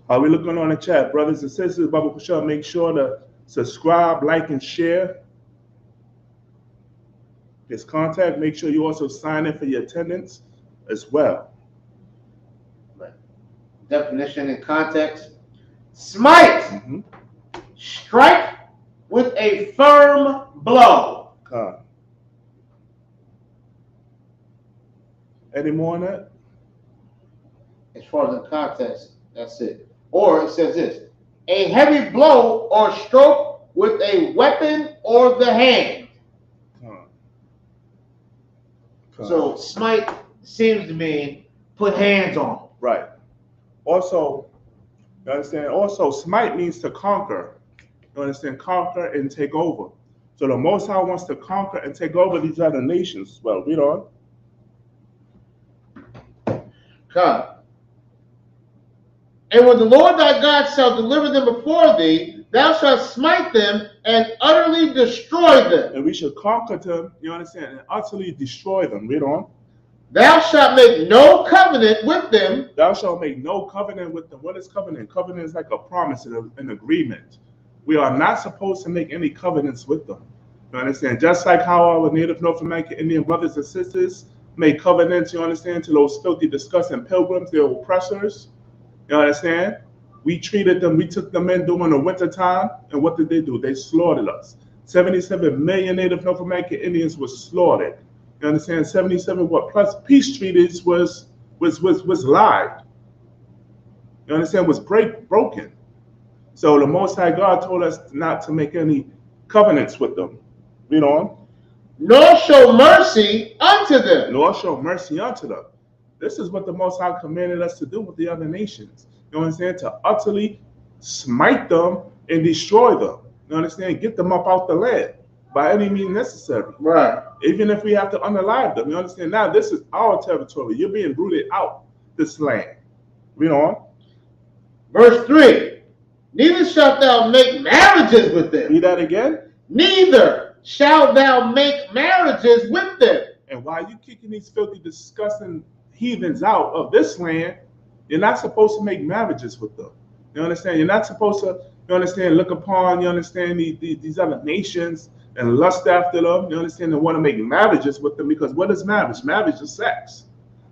Are we looking on the chat? Brothers and sisters, Baba Kushal, make sure to subscribe, like, and share this contact. Make sure you also sign in for your attendance as well. Right. Definition and context. Smite. Strike with a firm blow. Any more on that? As far as the context, that's it. Or it says this: a heavy blow or stroke with a weapon or the hand. So smite seems to mean put hands on. Right. Also, you understand? Also, smite means to conquer. You understand? Conquer and take over. So the Most High wants to conquer and take over these other nations as well. Read on. Come. And when the Lord thy God shall deliver them before thee, thou shalt smite them and utterly destroy them. And we should conquer them, you understand, and utterly destroy them. Read on. Thou shalt make no covenant with them. Thou shalt make no covenant with them. What is covenant? Covenant is like a promise and an agreement. We are not supposed to make any covenants with them. You understand? Just like how our native North American Indian brothers and sisters made covenants, you understand, to those filthy, disgusting pilgrims, their oppressors. You understand? We treated them, we took them in during the winter time, and what did they do? They slaughtered us. 77 million Native North American Indians were slaughtered. You understand? 77 what plus peace treaties was lied. You understand? Was broken. So the Most High God told us not to make any covenants with them. Read on. Nor show mercy unto them. Nor show mercy unto them. This is what the Most High commanded us to do with the other nations. You understand? To utterly smite them and destroy them. You understand? Get them up out the land by any means necessary. Right. Even if we have to unalive them. You understand? Now this is our territory. You're being rooted out this land. Read on. Verse 3. Neither shalt thou make marriages with them. Read that again. Neither shalt thou make marriages with them. And while you kicking these filthy, disgusting heathens out of this land, you're not supposed to make marriages with them. You understand? You're not supposed to, you understand, look upon, you understand, these other nations and lust after them. You understand? And want to make marriages with them, because what is marriage? Marriage is sex.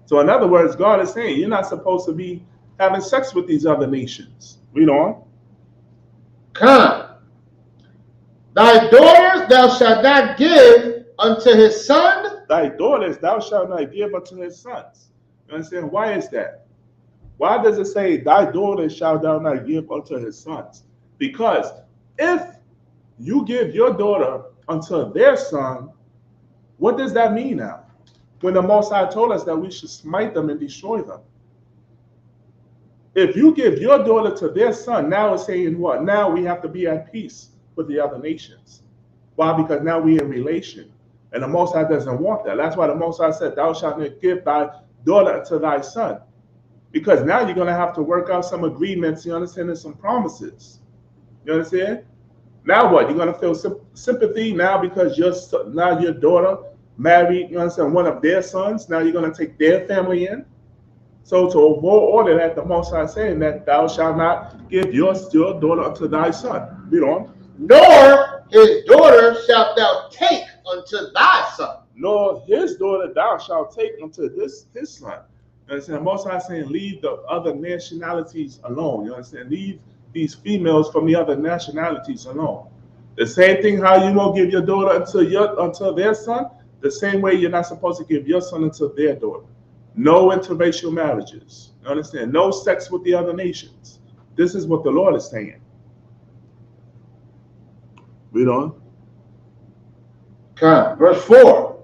So in other words, God is saying you're not supposed to be having sex with these other nations. Read on. Come. Thy daughters thou shalt not give unto his son. Thy daughters thou shalt not give unto his sons. You understand? Why is that? Why does it say, thy daughters shalt thou not give unto his sons? Because if you give your daughter unto their son, what does that mean now? When the Most High told us that we should smite them and destroy them. If you give your daughter to their son, now it's saying what? Now we have to be at peace with the other nations. Why? Because now we're in relation. And the Most High doesn't want that. That's why the Most High said, thou shalt not give thy daughter to thy son. Because now you're going to have to work out some agreements, you understand, and some promises. You understand? Now what? You're going to feel sympathy now because now your daughter married, you understand, one of their sons. Now you're going to take their family in. So to avoid all of that, the Most High is saying that thou shalt not give your daughter unto thy son. Read on. Nor his daughter shalt thou take unto thy son. Nor his daughter thou shalt take unto his son. You understand? The Most High is saying leave the other nationalities alone. You understand? Leave these females from the other nationalities alone. The same thing how you won't give your daughter until their son, the same way you're not supposed to give your son until their daughter. No interracial marriages. You understand? No sex with the other nations. This is what the Lord is saying. Read on. Come, verse 4.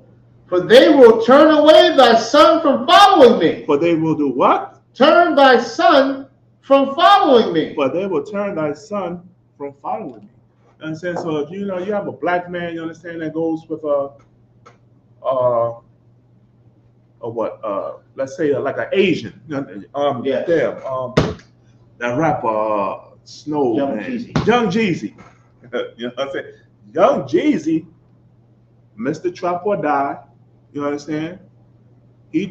For they will turn away thy son from following me. For they will do what? Turn thy son from following me. For they will turn thy son from following me. You understand? So if you have a black man, you understand, that goes with let's say like an Asian. Yes. That rapper Snow Young man. Jeezy. Young Jeezy. You know what I'm saying? Young Jeezy, Mr. Trap or Die, you understand? He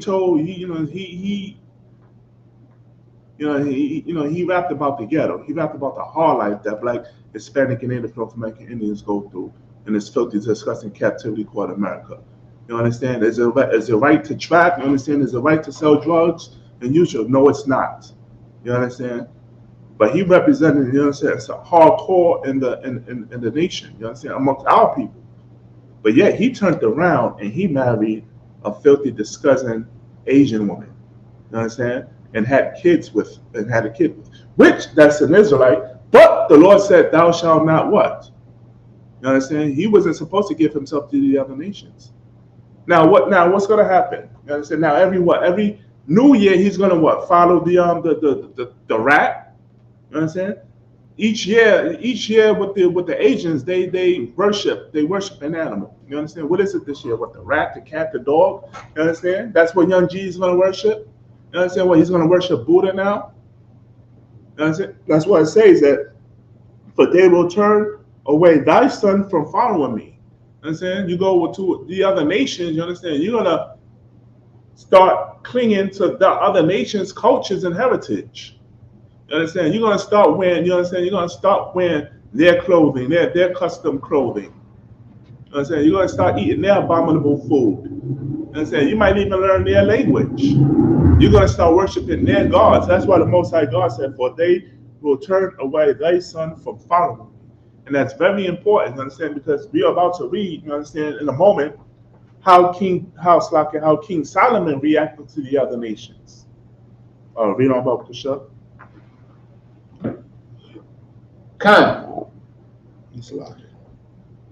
rapped about the ghetto. He rapped about the hard life that Black, Hispanic, and Native North American Indians go through in this filthy, disgusting captivity called America. You understand? There's a right to trap. You understand? There's a right to sell drugs and use it. No, it's not. You understand? But he represented, you understand, it's a hardcore in the nation. You understand? Amongst our people. But yet he turned around and he married a filthy, disgusting Asian woman. You understand? And had a kid with, which that's an Israelite. But the Lord said, "Thou shalt not what?" You understand? He wasn't supposed to give himself to the other nations. Now what's going to happen? You understand? Now every New Year he's going to what? Follow the rat. You understand? Each year with the Asians, they worship an animal. You understand? What is it this year? What, the rat, the cat, the dog? You understand? That's what young G is going to worship. You understand? What, he's going to worship Buddha now? You understand? That's why it says that, but they will turn away thy son from following me. You understand? You go to the other nations, you understand? You're going to start clinging to the other nations' cultures and heritage. You understand? You're going to start wearing, you understand? You're going to start wearing their clothing, their custom clothing. You understand? You're going to start eating their abominable food. You understand? You might even learn their language. You're going to start worshiping their gods. That's why the Most High God said, for they will turn away thy son from following me. And that's very important, you understand? Because we are about to read, you understand, in a moment, how King Solomon reacted to the other nations. Read on about Kusha. Come.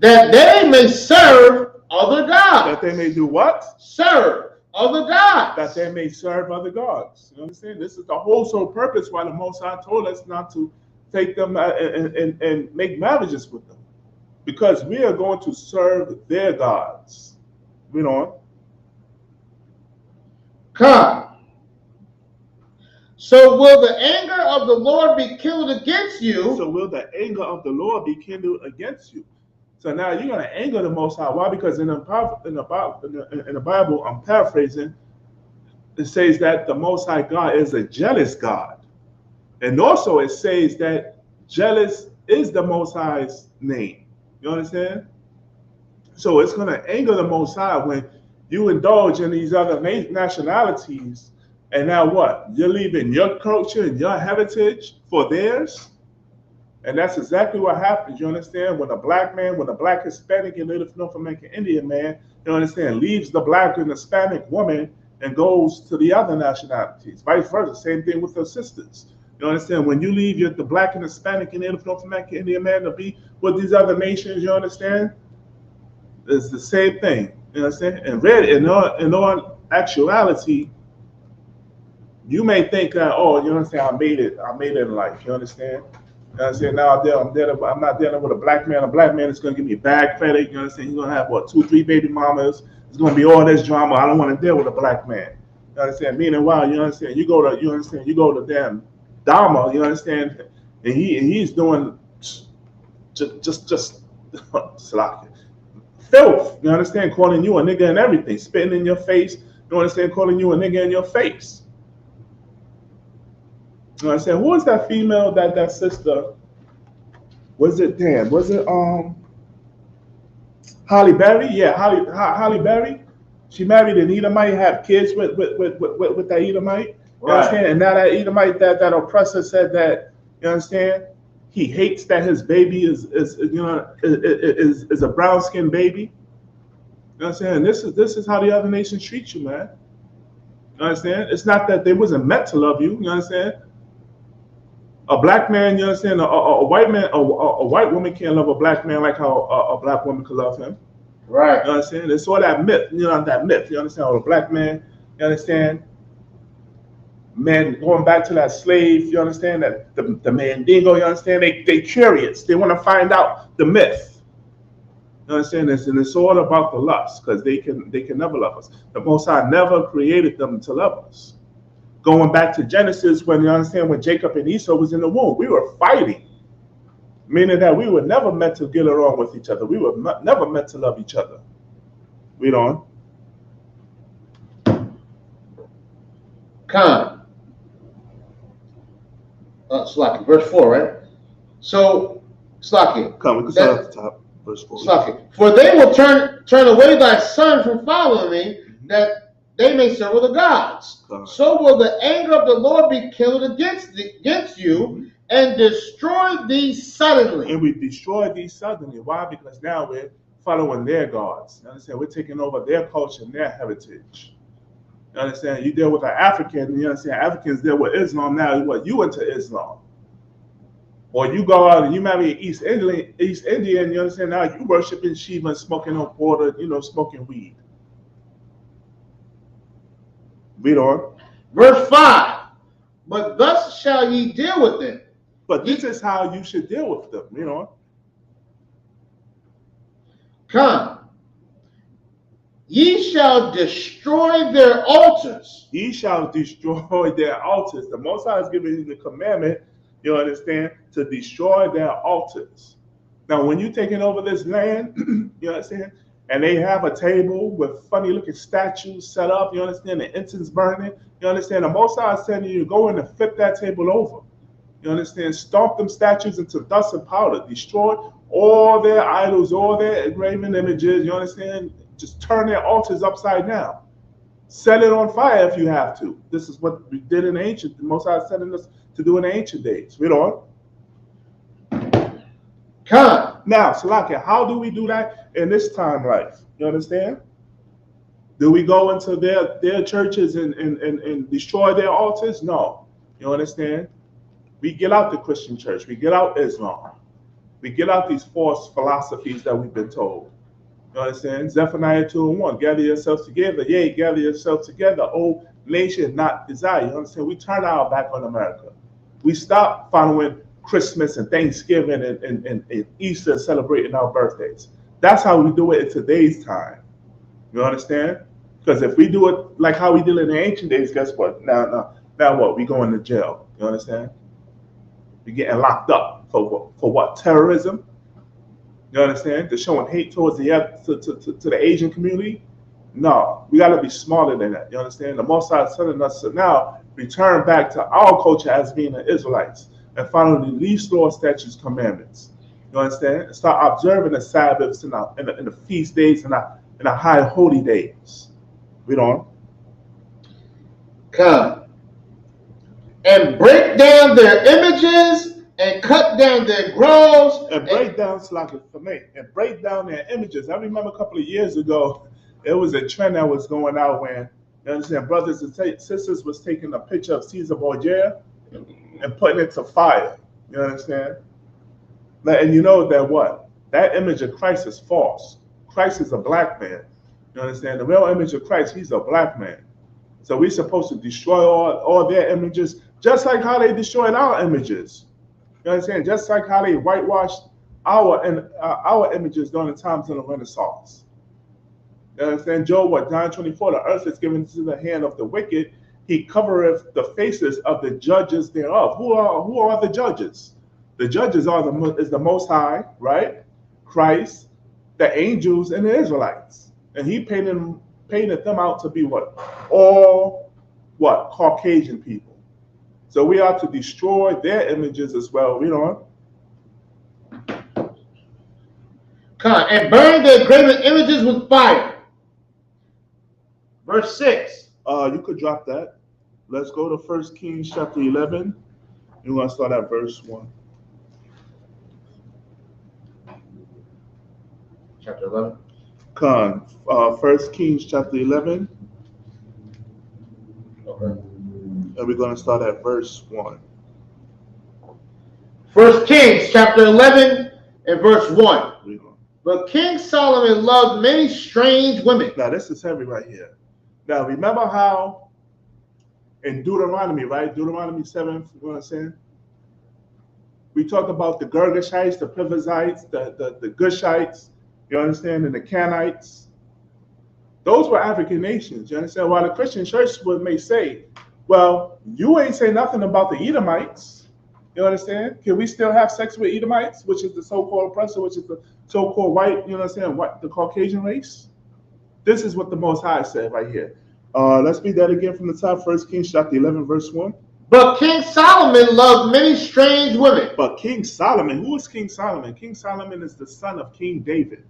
That they may serve other gods. That they may do what? Serve other gods. That they may serve other gods. You understand? This is the whole sole purpose why the Most High told us not to take them and make marriages with them. Because we are going to serve their gods. Read on. Come. So will the anger of the Lord be kindled against you? So will the anger of the Lord be kindled against you? So now you're going to anger the Most High. Why? Because in the Bible, I'm paraphrasing, it says that the Most High God is a jealous God. And also it says that jealous is the Most High's name. You understand? So it's going to anger the Most High when you indulge in these other nationalities. And now what? You're leaving your culture and your heritage for theirs? And that's exactly what happens, you understand? When a black man, when a Black, Hispanic, and Native North American Indian man, you understand, leaves the Black and Hispanic woman and goes to the other nationalities. Vice versa, same thing with their sisters. You understand? When you leave the Black and Hispanic and Native North American Indian man to be with these other nations, you understand? It's the same thing, you understand? And really, in all actuality, you may think that, oh, you understand, I made it in life, you understand? You know what I'm saying? Now I'm not dealing with a black man. A black man is gonna give me bad credit. You know what I'm saying? He's gonna have what, 2, 3 baby mamas. It's gonna be all this drama. I don't want to deal with a black man. You understand? Meanwhile, you understand? You go to damn Dama. You understand? And he's doing just slacking. Filth. You understand? Calling you a nigga and everything, spitting in your face. You understand? Calling you a nigga in your face. You understand? Who was that female, that sister? Was it Holly Berry? Yeah, Holly Berry. She married an Edomite, had kids with that Edomite. You understand? And now that Edomite, that oppressor said that, you understand, he hates that his baby is a brown skinned baby. You understand? This is how the other nations treat you, man. You understand? It's not that they wasn't meant to love you. You understand? A black man, you understand? A white man, a white woman can't love a black man like how a black woman could love him. Right. You understand? It's all that myth. You know, that myth. You understand? Or a black man. You understand? Men going back to that slave. You understand that the Mandingo. You understand? They curious. They want to find out the myth. You understand this? And it's all about the lust, because they can never love us. The Most High never created them to love us. Going back to Genesis, when you understand, when Jacob and Esau was in the womb, we were fighting, meaning that we were never meant to get along with each other. We were never meant to love each other. Read on. Slaki, verse 4, right? So, Slaki. Come, we can start at the top. Verse 4. Slaki. For they will turn away thy son from following me, that they may serve the gods. So will the anger of the Lord be kindled against you, and destroy thee suddenly. And we destroy thee suddenly. Why? Because now we're following their gods. You understand? We're taking over their culture and their heritage. You understand? You deal with an African, you understand? Africans deal with Islam now. What, you into Islam? Or you go out and you marry an East Indian, you understand? Now you worshiping Shiva and smoking on water, smoking weed. Read on. Verse 5. But thus shall ye deal with them. But this is how you should deal with them. Read on. Come. Ye shall destroy their altars. Ye shall destroy their altars. The Most High is giving you the commandment, you understand, to destroy their altars. Now, when you're taking over this land, you understand, and they have a table with funny looking statues set up, you understand, the incense burning, you understand, the Most High is telling you to go in and flip that table over. You understand, stomp them statues into dust and powder, destroy all their idols, all their engraven images, you understand, just turn their altars upside down. Set it on fire if you have to. This is what we did in the ancient, the Most High is telling us to do in the ancient days. Read on. Come. Now, Salakia, how do we do that in this time life? You understand? Do we go into their churches and destroy their altars? No. You understand? We get out the Christian church. We get out Islam. We get out these false philosophies that we've been told. You understand? Zephaniah 2:1. Gather yourselves together. Yea, gather yourselves together, O nation not desire. You understand? We turn our back on America. We stop following Christmas and Thanksgiving and Easter, celebrating our birthdays. That's how we do it in today's time. You understand? Because if we do it like how we did in the ancient days, guess what? Now what? We going to jail. You understand? We getting locked up for what? Terrorism. You understand? They're showing hate towards to the Asian community. No, we got to be smarter than that. You understand? The Most High is telling us to now return back to our culture as being the Israelites and follow the least law, statutes, commandments. You understand? And start observing the Sabbaths and the feast days and the high holy days. Read on. Come. And break down their images and cut down their groves. And break down, Slaki, for me, and break down their images. I remember a couple of years ago, there was a trend that was going out when, you understand, brothers and sisters was taking a picture of Caesar Borgia and putting it to fire. You understand? And you know that what? That image of Christ is false. Christ is a black man. You understand? The real image of Christ, he's a black man. So we're supposed to destroy all their images, just like how they destroyed our images. You understand? Just like how they whitewashed our images during the times of the Renaissance. You understand? Job, what, John 24, the earth is given into the hand of the wicked. He covereth the faces of the judges thereof. Who are the judges? The judges is the Most High, right? Christ, the angels, and the Israelites. And he painted them out to be what? All what? Caucasian people. So we are to destroy their images as well. Read on. And burn their graven images with fire. Verse 6. You could drop that. Let's go to 1 Kings chapter 11. We're going to start at verse 1. Chapter 11. 1 Kings chapter 11. Okay. And we're going to start at verse 1. 1 Kings chapter 11 and verse 1. But King Solomon loved many strange women. Now, this is heavy right here. Now, remember how in Deuteronomy, right? Deuteronomy 7, you know what I'm saying? We talked about the Girgashites, the Perizzites, the Gushites, you understand, and the Canaanites. Those were African nations, you understand? While the Christian church may say, well, you ain't say nothing about the Edomites, you understand? Can we still have sex with Edomites, which is the so-called oppressor, which is the so-called white, you understand, what the Caucasian race? This is what the Most High said right here. Let's read that again from the top. 1 Kings chapter 11, verse 1. But King Solomon loved many strange women. But King Solomon, who is King Solomon? King Solomon is the son of King David.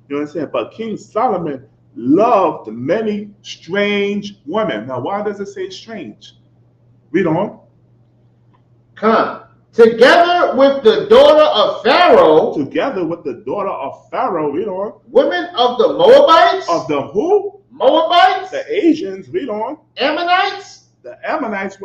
You understand? But King Solomon loved many strange women. Now, why does it say strange? Read on. Together with the daughter of Pharaoh. Together with the daughter of Pharaoh. Read on. Women of the Moabites. Of the who? Moabites. The Asians. Read on. Ammonites. The Ammonites,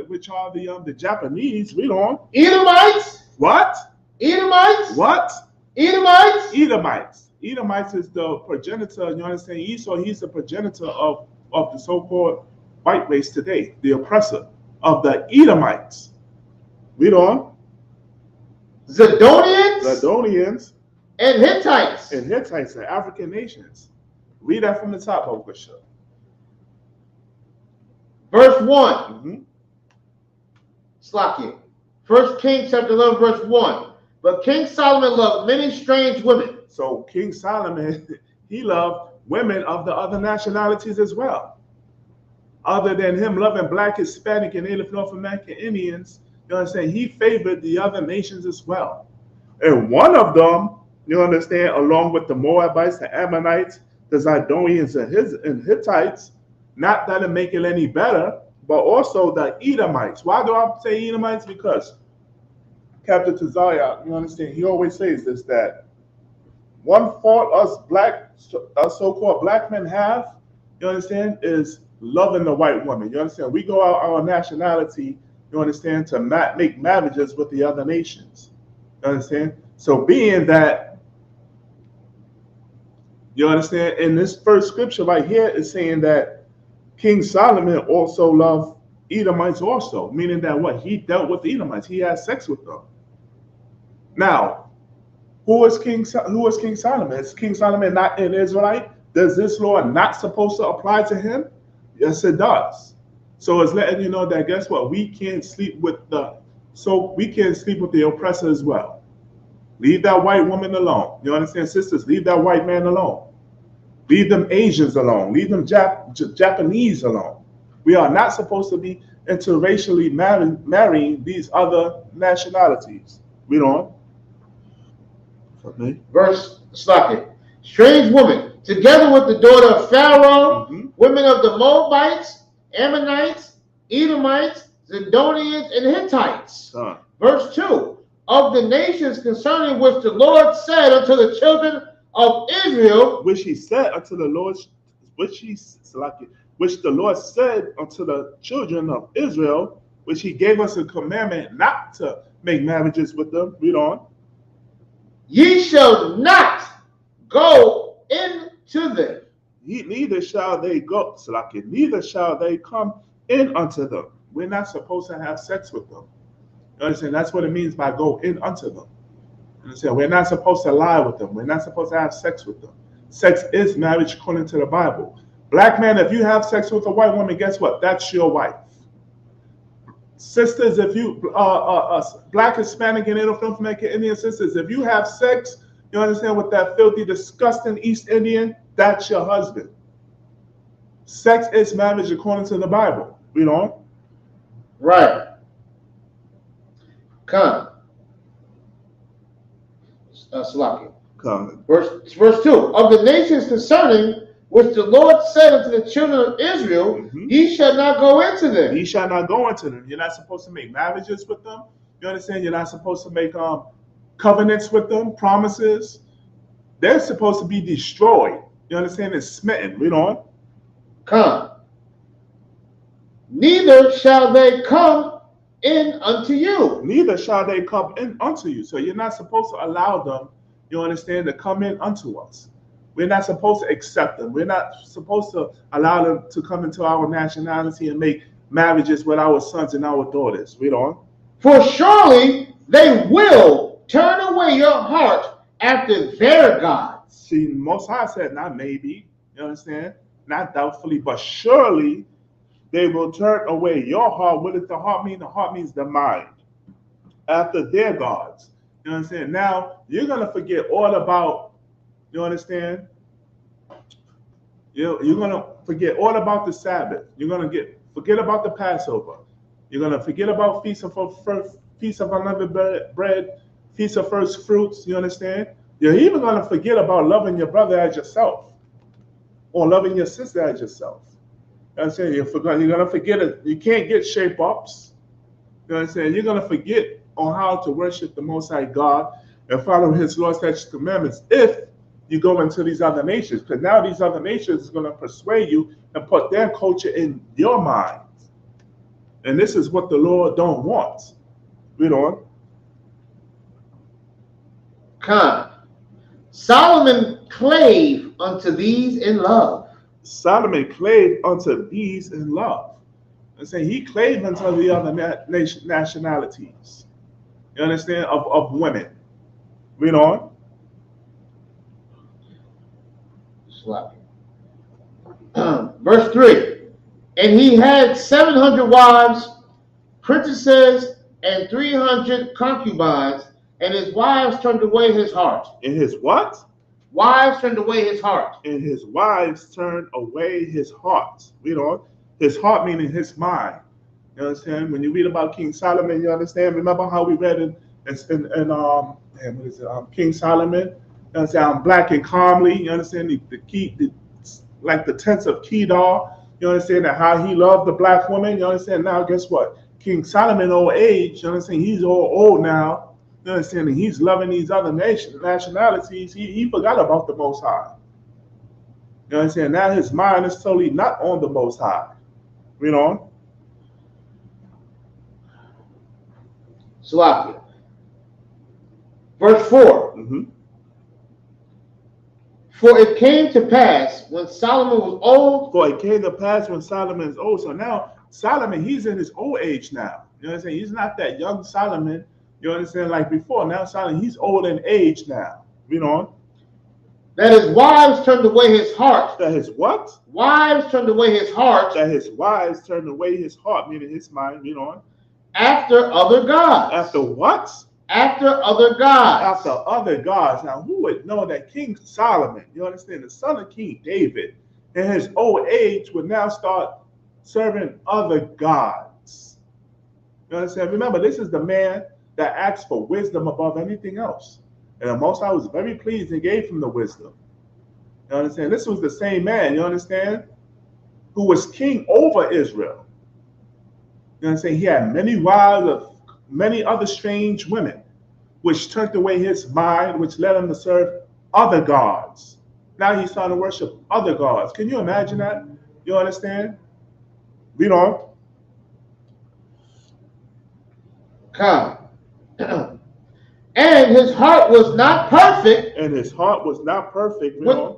which are the Japanese. Read on. Edomites. What? Edomites. What? Edomites. Edomites. Edomites is the progenitor. You understand? Esau, he's the progenitor of the so-called white race today, the oppressor of the Edomites. Read on. Zidonians. And Hittites. The African nations. Read that from the top, Okasha. Verse 1. Slakia. 1 Kings chapter 11, verse 1. But King Solomon loved many strange women. So King Solomon, he loved women of the other nationalities as well. Other than him loving black, Hispanic, and Native North American Indians, you understand, he favored the other nations as well. And one of them, you understand, along with the Moabites, the Ammonites, the Zidonians, and Hittites, not that it make it any better, but also the Edomites. Why do I say Edomites? Because Captain Tazaya, you understand, he always says this, that one fault us so-called black men have, you understand, is loving the white woman. You understand? We go out our nationality, you understand, to make marriages with the other nations. You understand? So being that, you understand, in this first scripture right here is saying that King Solomon also loved Edomites also, meaning that what? He dealt with the Edomites. He had sex with them. Now, who is King Solomon? Is King Solomon not an Israelite? Does this law not supposed to apply to him? Yes, it does. So it's letting you know that guess what? We can't sleep with the oppressor as well. Leave that white woman alone. You understand, sisters? Leave that white man alone. Leave them Asians alone. Leave them Japanese alone. We are not supposed to be interracially marrying these other nationalities. Read on. Okay. Verse Slaki. Strange woman, together with the daughter of Pharaoh, women of the Moabites, Ammonites, Edomites, Zidonians, and Hittites. Verse 2. Of the nations concerning which the Lord said unto the children of Israel, which the Lord said unto the children of Israel, which he gave us a commandment not to make marriages with them. Read on. Ye shall not go into them. Neither shall they go, neither shall they come in unto them. We're not supposed to have sex with them. You understand? That's what it means by go in unto them. You understand? We're not supposed to lie with them. We're not supposed to have sex with them. Sex is marriage according to the Bible. Black man, if you have sex with a white woman, guess what? That's your wife. Sisters, if you black, Hispanic, and Indian sisters, if you have sex, you understand, with that filthy, disgusting East Indian, that's your husband. Sex is marriage according to the Bible. You know? Right. Come. Salakia. Come. Verse 2. Of the nations concerning which the Lord said unto the children of Israel, ye shall not go into them. Ye shall not go into them. You're not supposed to make marriages with them. You understand? You're not supposed to make covenants with them, promises. They're supposed to be destroyed. You understand? And smitten. Read on. Come. Neither shall they come in unto you. Neither shall they come in unto you. So you're not supposed to allow them, you understand, to come in unto us. We're not supposed to accept them. We're not supposed to allow them to come into our nationality and make marriages with our sons and our daughters. Read on. For surely they will turn away your heart after their gods. See, Most High said, not maybe, you understand? Not doubtfully, but surely they will turn away your heart. What does the heart mean? The heart means the mind. After their gods. You understand? Now, you're going to forget all about, you understand? You're going to forget all about the Sabbath. You're going to forget about the Passover. You're going to forget about Feast of Unleavened Bread, Feast of First Fruits. You understand? You're even going to forget about loving your brother as yourself, or loving your sister as yourself. You understand? You're going to forget it. You can't get shape ups. You understand? You're going to forget on how to worship the Most High God and follow His laws, statutes, commandments if you go into these other nations. Because now these other nations are going to persuade you and put their culture in your mind. And this is what the Lord don't want. Read on. Come. Solomon clave unto these in love. Solomon clave unto these in love. And saying he clave unto the other nationalities. You understand? Of women. Read on. Verse 3. And he had 700 wives, princesses, and 300 concubines, and his wives turned away his heart. And his what? Wives turned away his heart. And his wives turned away his heart. Read on. His heart meaning his mind. You understand? When you read about King Solomon, you understand? Remember how we read in King Solomon? You understand? Black and calmly. You understand? Like the tents of Kedar. You understand that how he loved the black woman. You understand? Now, guess what? King Solomon, old age. You understand? He's all old now. You understand? And he's loving these other nationalities. He forgot about the Most High. You understand? Now his mind is totally not on the Most High. Read on. Salakia. Verse 4. For it came to pass when Solomon was old. For it came to pass when Solomon is old. So now Solomon, he's in his old age now. You understand? He's not that young Solomon. You understand? Like before. Now Solomon, he's old in age now. Read on. That his wives turned away his heart. That his what? Wives turned away his heart. That his wives turned away his heart, meaning his mind. Read on. After other gods. After what? After other gods. After other gods. Now, who would know that King Solomon, you understand, the son of King David, in his old age would now start serving other gods? You understand? Remember, this is the man that asked for wisdom above anything else. And the Most High was very pleased and gave him the wisdom. You understand? This was the same man, you understand, who was king over Israel. You understand? He had many wives of many other strange women, which turned away his mind, which led him to serve other gods. Now he's starting to worship other gods. Can you imagine that? You understand? Read on. Come. And his heart was not perfect. And his heart was not perfect. Read on.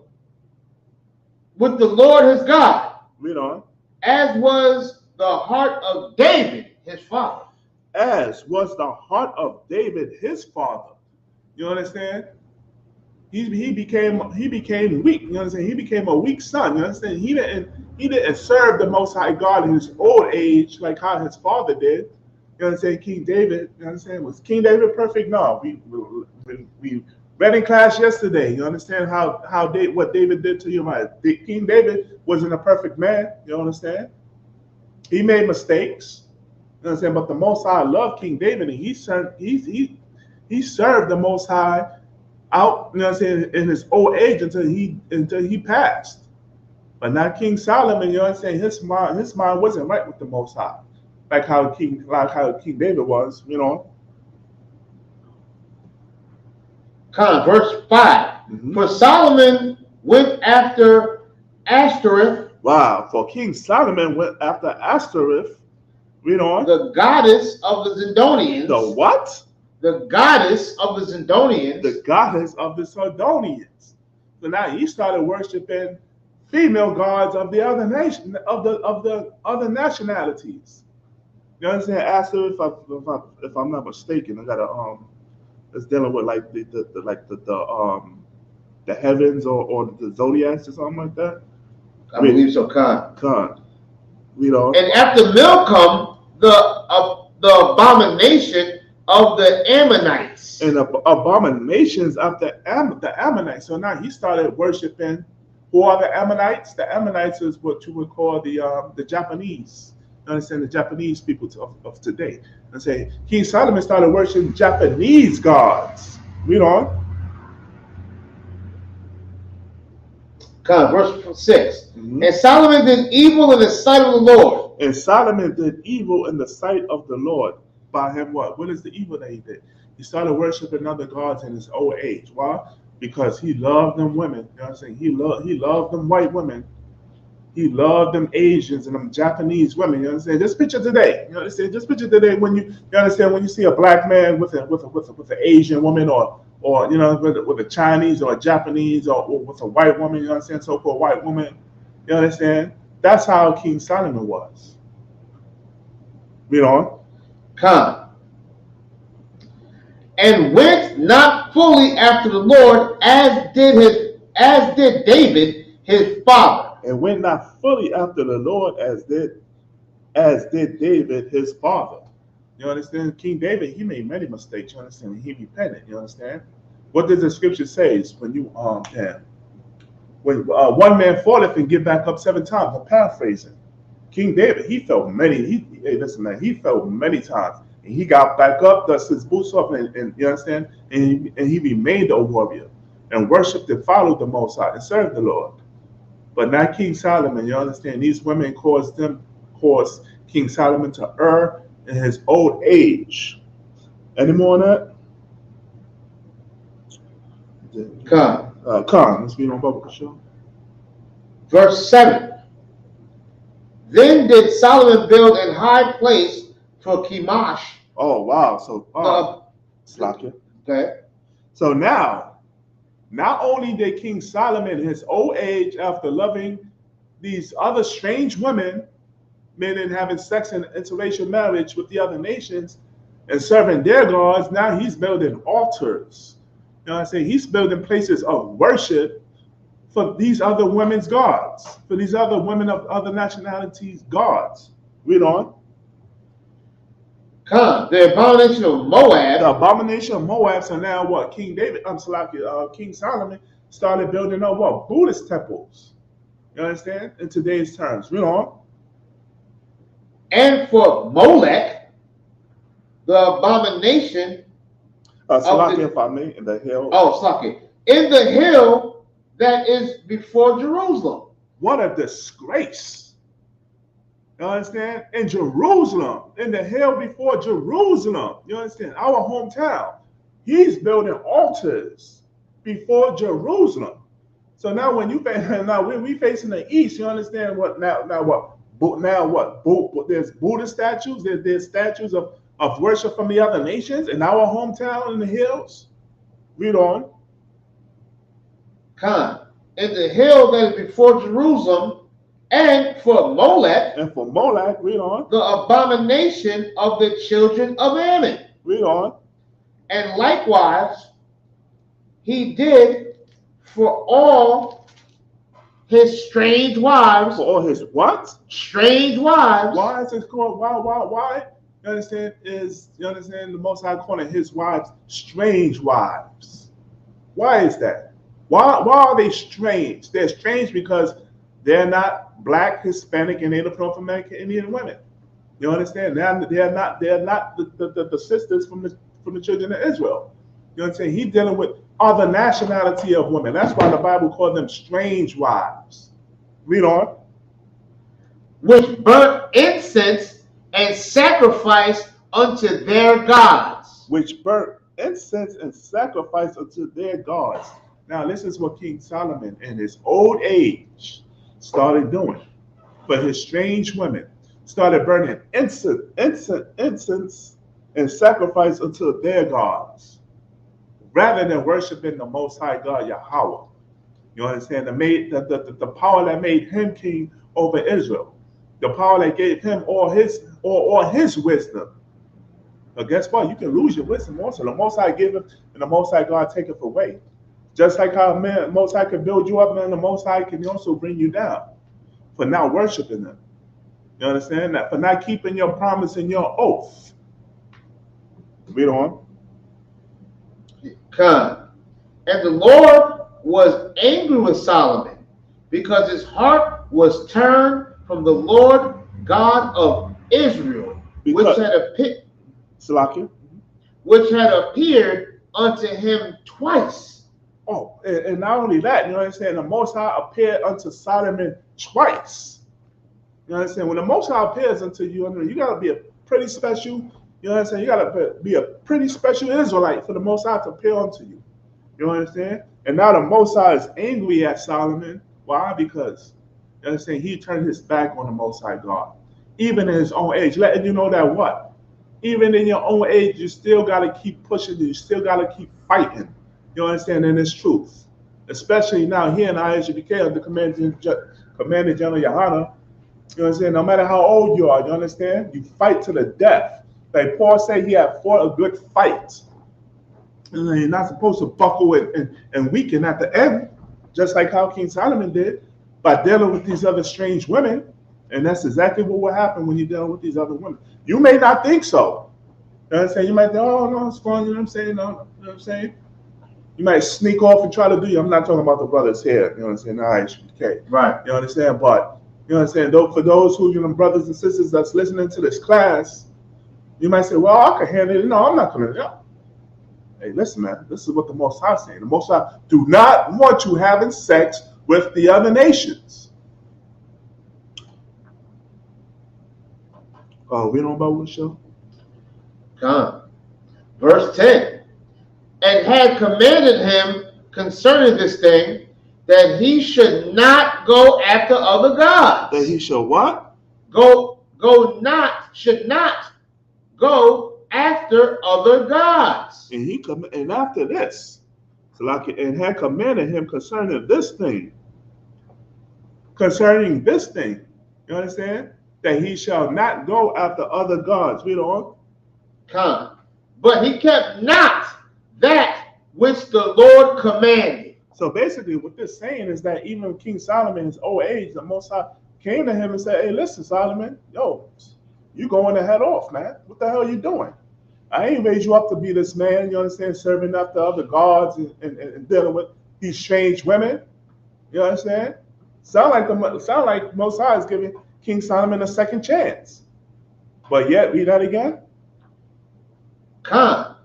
With the Lord his God. Read on. As was the heart of David, his father. as was the heart of David his father. You understand? He became weak. You understand? He became a weak son. You understand? He didn't serve the Most High God in his old age like how his father did. You understand? King David. You understand? Was King David perfect? No. We read in class yesterday. You understand what David did to you? King David wasn't a perfect man. You understand? He made mistakes. You understand? But the Most High loved King David, and he served the Most High out, you know what I'm saying, in his old age until he passed. But not King Solomon, you know what I'm saying, his mind wasn't right with the Most High. Like how King David was, you know. Verse 5. For Solomon went after Ashtoreth. Wow, for King Solomon went after Ashtoreth, you know. The goddess of the Zidonians. The what? The goddess of the Zidonians. The goddess of the Zidonians. So now he started worshiping female gods of the other nation, of the other nationalities. You understand? Ashtoreth, if I'm not mistaken, I got it's dealing with like the heavens or the zodiacs or something like that. I believe so. Khan. You know. And after Milcom, the abomination of the Ammonites. And abominations of the Ammonites. So now he started worshiping. Who are the Ammonites? The Ammonites is what you would call the Japanese. You understand? The Japanese people of today. And say King Solomon started worshiping Japanese gods. Read on. Verse 6. And Solomon did evil in the sight of the Lord. And Solomon did evil in the sight of the Lord. By him what? What is the evil that he did? He started worshiping other gods in his old age. Why? Because he loved them women. You know what I'm saying? He loved them white women. He loved them Asians and them Japanese women. You understand? Just picture today. You understand? Just picture today when you understand when you see a black man with an Asian woman or you know with a Chinese or a Japanese or with a white woman. You understand? So-called white woman. You understand? That's how King Solomon was. Read on. And went not fully after the Lord as did David his father. And went not fully after the Lord as did David his father. You understand? King David, he made many mistakes. You understand? He repented. You understand? What does the scripture say? When you when one man falleth and get back up 7 times. I'm paraphrasing. King David, he fell many. He fell many times, and he got back up, dusted his boots off, and you understand, and he remained a warrior, and worshipped and followed the Most High and served the Lord. But not King Solomon. You understand? These women caused King Solomon to err in his old age. Any more on that? Let's be on Bible Show. Verse 7. Then did Solomon build an high place for Chemosh. Oh wow! So Slakia. Okay. So now, not only did King Solomon in his old age, after loving these other strange women, men and having sex in interracial marriage with the other nations and serving their gods, now he's building altars. You know what I'm saying? He's building places of worship for these other women's gods, for these other women of other nationalities' gods. Read on. The abomination of Moab. The abomination of Moab. So now what? King Solomon started building up what? Buddhist temples. You understand? In today's terms. Read on. And for Molech, the abomination if I may, in the hill. In the hill that is before Jerusalem. What a disgrace. You understand? In Jerusalem, in the hill before Jerusalem. You understand? Our hometown. He's building altars before Jerusalem. So now when we facing the east, you understand what there's Buddha statues, there's statues of worship from the other nations in our hometown in the hills. Read on. In the hill that is before Jerusalem, And for Molech, read on. The abomination of the children of Ammon. Read on. And likewise, he did for all his strange wives. For all his what? Strange wives. Why is it called? Why? You understand? The Most High calling his wives strange wives? Why is that? Why are they strange? They're strange because they're not black, Hispanic, and Native North American Indian women. You understand? They're not the sisters from the children of Israel. You understand? He's dealing with other nationality of women. That's why the Bible called them strange wives. Read on. Which burnt incense and sacrifice unto their gods. Which burnt incense and sacrifice unto their gods. Now, this is what King Solomon in his old age started doing for his strange women. Started burning incense and sacrifice unto their gods, rather than worshiping the Most High God, Yahweh. You understand? The power that made him king over Israel, the power that gave him all his wisdom. But guess what? You can lose your wisdom also. The Most High give it, and the Most High God take it away. Just like how the Most High can build you up, man, the Most High can also bring you down for not worshiping him. You understand that? For not keeping your promise and your oath. Read on. Come. And the Lord was angry with Solomon because his heart was turned from the Lord God of Israel, which had appeared unto him twice. Oh, and not only that, you understand, the Most High appeared unto Solomon twice. You understand? When the Most High appears unto you, you got to be a pretty special, you understand? You got to be a pretty special Israelite for the Most High to appear unto you. You understand? And now the Most High is angry at Solomon. Why? Because, you understand, he turned his back on the Most High God. Even in his own age, letting you know that what? Even in your own age, you still got to keep pushing, you still got to keep fighting. You understand? And it's truth. Especially now here in ISUPK under Commander General Yohana. You understand? No matter how old you are, you understand? You fight to the death. Like Paul said, he had fought a good fight. And you're not supposed to buckle and weaken at the end, just like how King Solomon did, by dealing with these other strange women. And that's exactly what will happen when you're dealing with these other women. You may not think so. You know what I'm saying? You might think, oh, no, it's fine. You know what I'm saying? No, you know what I'm saying? You might sneak off and try to do. I'm not talking about the brothers here. You know what I'm saying? ISUPK. Right. You understand? But you know what I'm saying? Though, for those who, brothers and sisters that's listening to this class, you might say, well, I can handle it. No, I'm not going to. Yeah. Hey, listen, man. This is what the Most High is saying. The Most High do not want you having sex with the other nations. Oh, we don't know about what show? Come. Verse 10. And had commanded him concerning this thing, that he should not go after other gods. That he should what? Should not go after other gods. And after this, and had commanded him concerning this thing. You understand? That he shall not go after other gods. Read on. Come. But he kept not that which the Lord commanded. So basically what this saying is that even King Solomon in his old age, the Most High came to him and said, hey, listen, Solomon, yo, you going to head off, man. What the hell are you doing? I ain't raised you up to be this man, you understand, serving after other gods and dealing with these strange women. You understand? Sound like Most High is giving King Solomon a second chance. But yet, read that again. Come.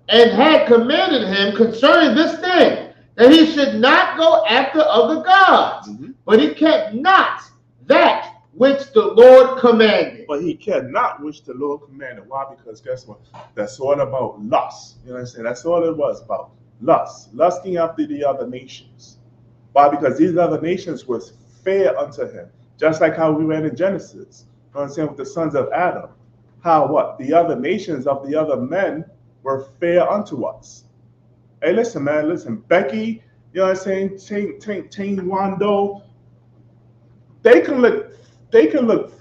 And had commanded him concerning this thing, that he should not go after other gods, but he kept not that which the Lord commanded. But he kept not which the Lord commanded. Why? Because guess what? That's all about lust. You know what I'm saying? That's all it was about. Lust. Lusting after the other nations. Why? Because these other nations was fair unto him. Just like how we read in Genesis. You know what I'm saying? With the sons of Adam. How what? The other nations of the other men were fair unto us. Hey, listen, man, listen. Becky, you know what I'm saying? Ting Wando, they can look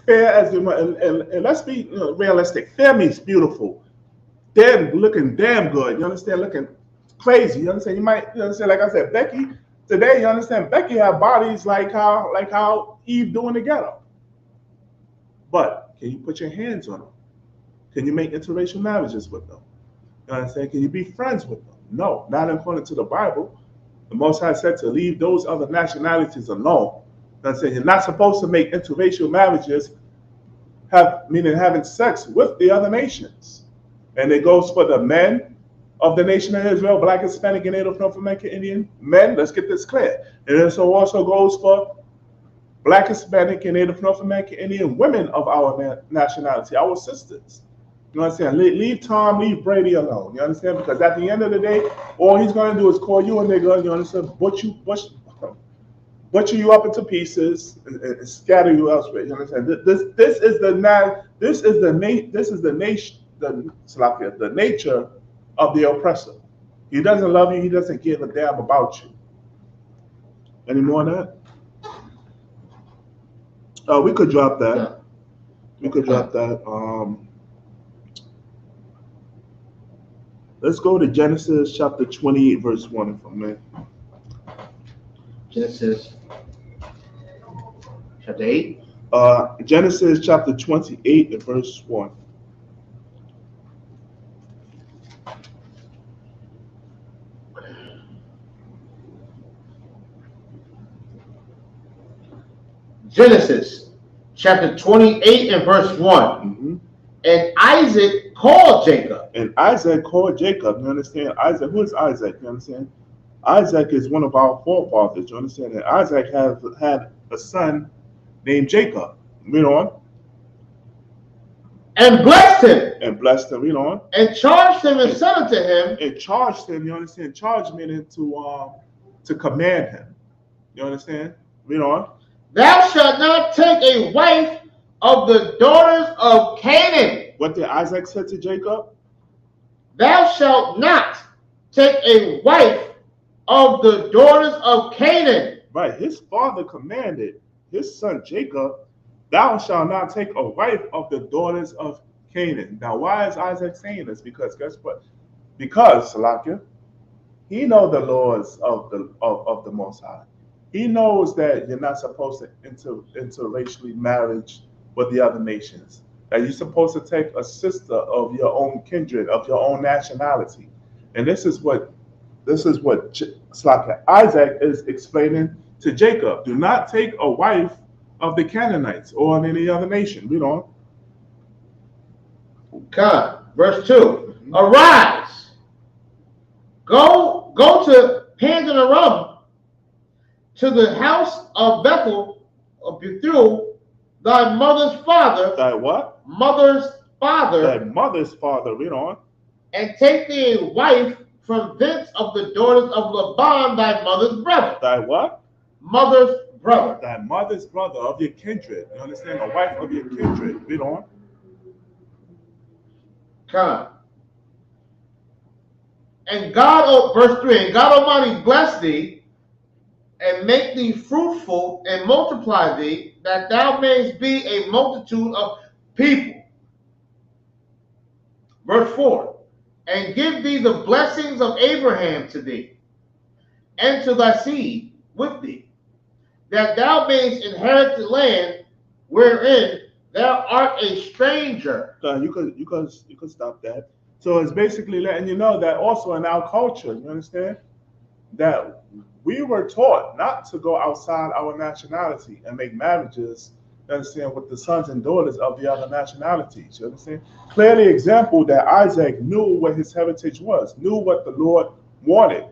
fair as they want, and let's be realistic. Fair means beautiful. They're looking damn good. You understand? Looking crazy. You understand? You understand? Like I said, Becky today. You understand? Becky have bodies like how Eve do in the ghetto. But can you put your hands on them? Can you make interracial marriages with them? You know what I'm saying? Can you be friends with them? No, not according to the Bible. The Most High said to leave those other nationalities alone. You know what I'm saying? You're not supposed to make interracial marriages, meaning having sex with the other nations. And it goes for the men of the nation of Israel, Black, Hispanic, and Native North American Indian men. Let's get this clear. And it also goes for Black, Hispanic, and Native North American Indian women of our nationality, our sisters. You know what I'm saying? Leave Tom, leave Brady alone. You understand? Because at the end of the day, all he's going to do is call you a nigga. You understand? Butcher you up into pieces and scatter you elsewhere. You understand? This is the nature of the oppressor. He doesn't love you. He doesn't give a damn about you. Any more on that? We could drop that. Yeah. We could drop that. Let's go to Genesis chapter 28, verse 1 from there. Genesis chapter 8. Genesis chapter 28 and verse 1. Genesis chapter 28 and verse 1. Mm-hmm. And Isaac called Jacob. And Isaac called Jacob. You understand? Isaac, who is Isaac? You understand? Isaac is one of our forefathers. You understand? And Isaac had a son named Jacob. Read on. And blessed him. And blessed him. Read on. And charged him and said unto him. And charged him. You understand? Charged meaning to command him. You understand? Read on. Thou shalt not take a wife of the daughters of Canaan. What did Isaac say to Jacob? Thou shalt not take a wife of the daughters of Canaan. Right. His father commanded his son Jacob, thou shalt not take a wife of the daughters of Canaan. Now, why is Isaac saying this? Because guess what? Because, Salakia, he knows the laws of the Most High. He knows that you're not supposed to interracially marriage with the other nations. That you're supposed to take a sister of your own kindred, of your own nationality. And this is what Isaac is explaining to Jacob. Do not take a wife of the Canaanites or of any other nation. Read on. Come, verse 2. Arise, go to Pandan-aram, to the house of Bethel, of Bethuel, thy mother's father. Thy what? Mother's father. Thy mother's father. Read on. And take thee a wife from thence of the daughters of Laban, thy mother's brother. Thy what? Mother's brother. Thy mother's brother, of your kindred. You understand? A wife of your kindred. Read on. Come. And God, verse 3, and God Almighty bless thee, and make thee fruitful, and multiply thee, that thou mayest be a multitude of people. Verse 4, and give thee the blessings of Abraham to thee, and to thy seed with thee, that thou mayest inherit the land wherein thou art a stranger. You could stop that. So it's basically letting you know that also in our culture, you understand, that we were taught not to go outside our nationality and make marriages, you understand, with the sons and daughters of the other nationalities. You understand? Clearly example that Isaac knew what his heritage was, knew what the Lord wanted.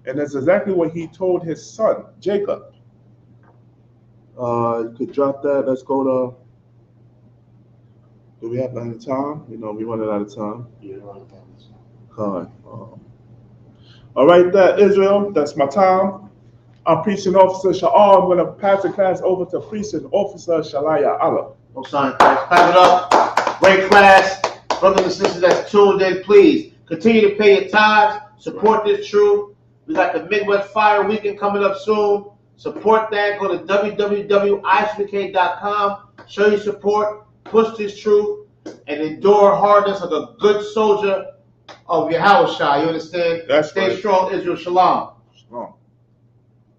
And that's exactly what he told his son, Jacob. You could drop that. Let's go to, do we have any time? You know, we running out of time. Yeah, right. All right, that Israel, that's my time. I'm Preaching Officer Sha'ar. I'm going to pass the class over to Preaching Officer Shalaya Allah. No sign, class. Clap it up. Great class. Brothers and sisters that's tuned in, please continue to pay your tithes. Support this truth. We got the Midwest Fire Weekend coming up soon. Support that. Go to www.isvk.com. Show your support. Push this truth and endure hardness like a good soldier of Yahushua. You understand? That's Stay right. strong, Israel. Shalom. Strong.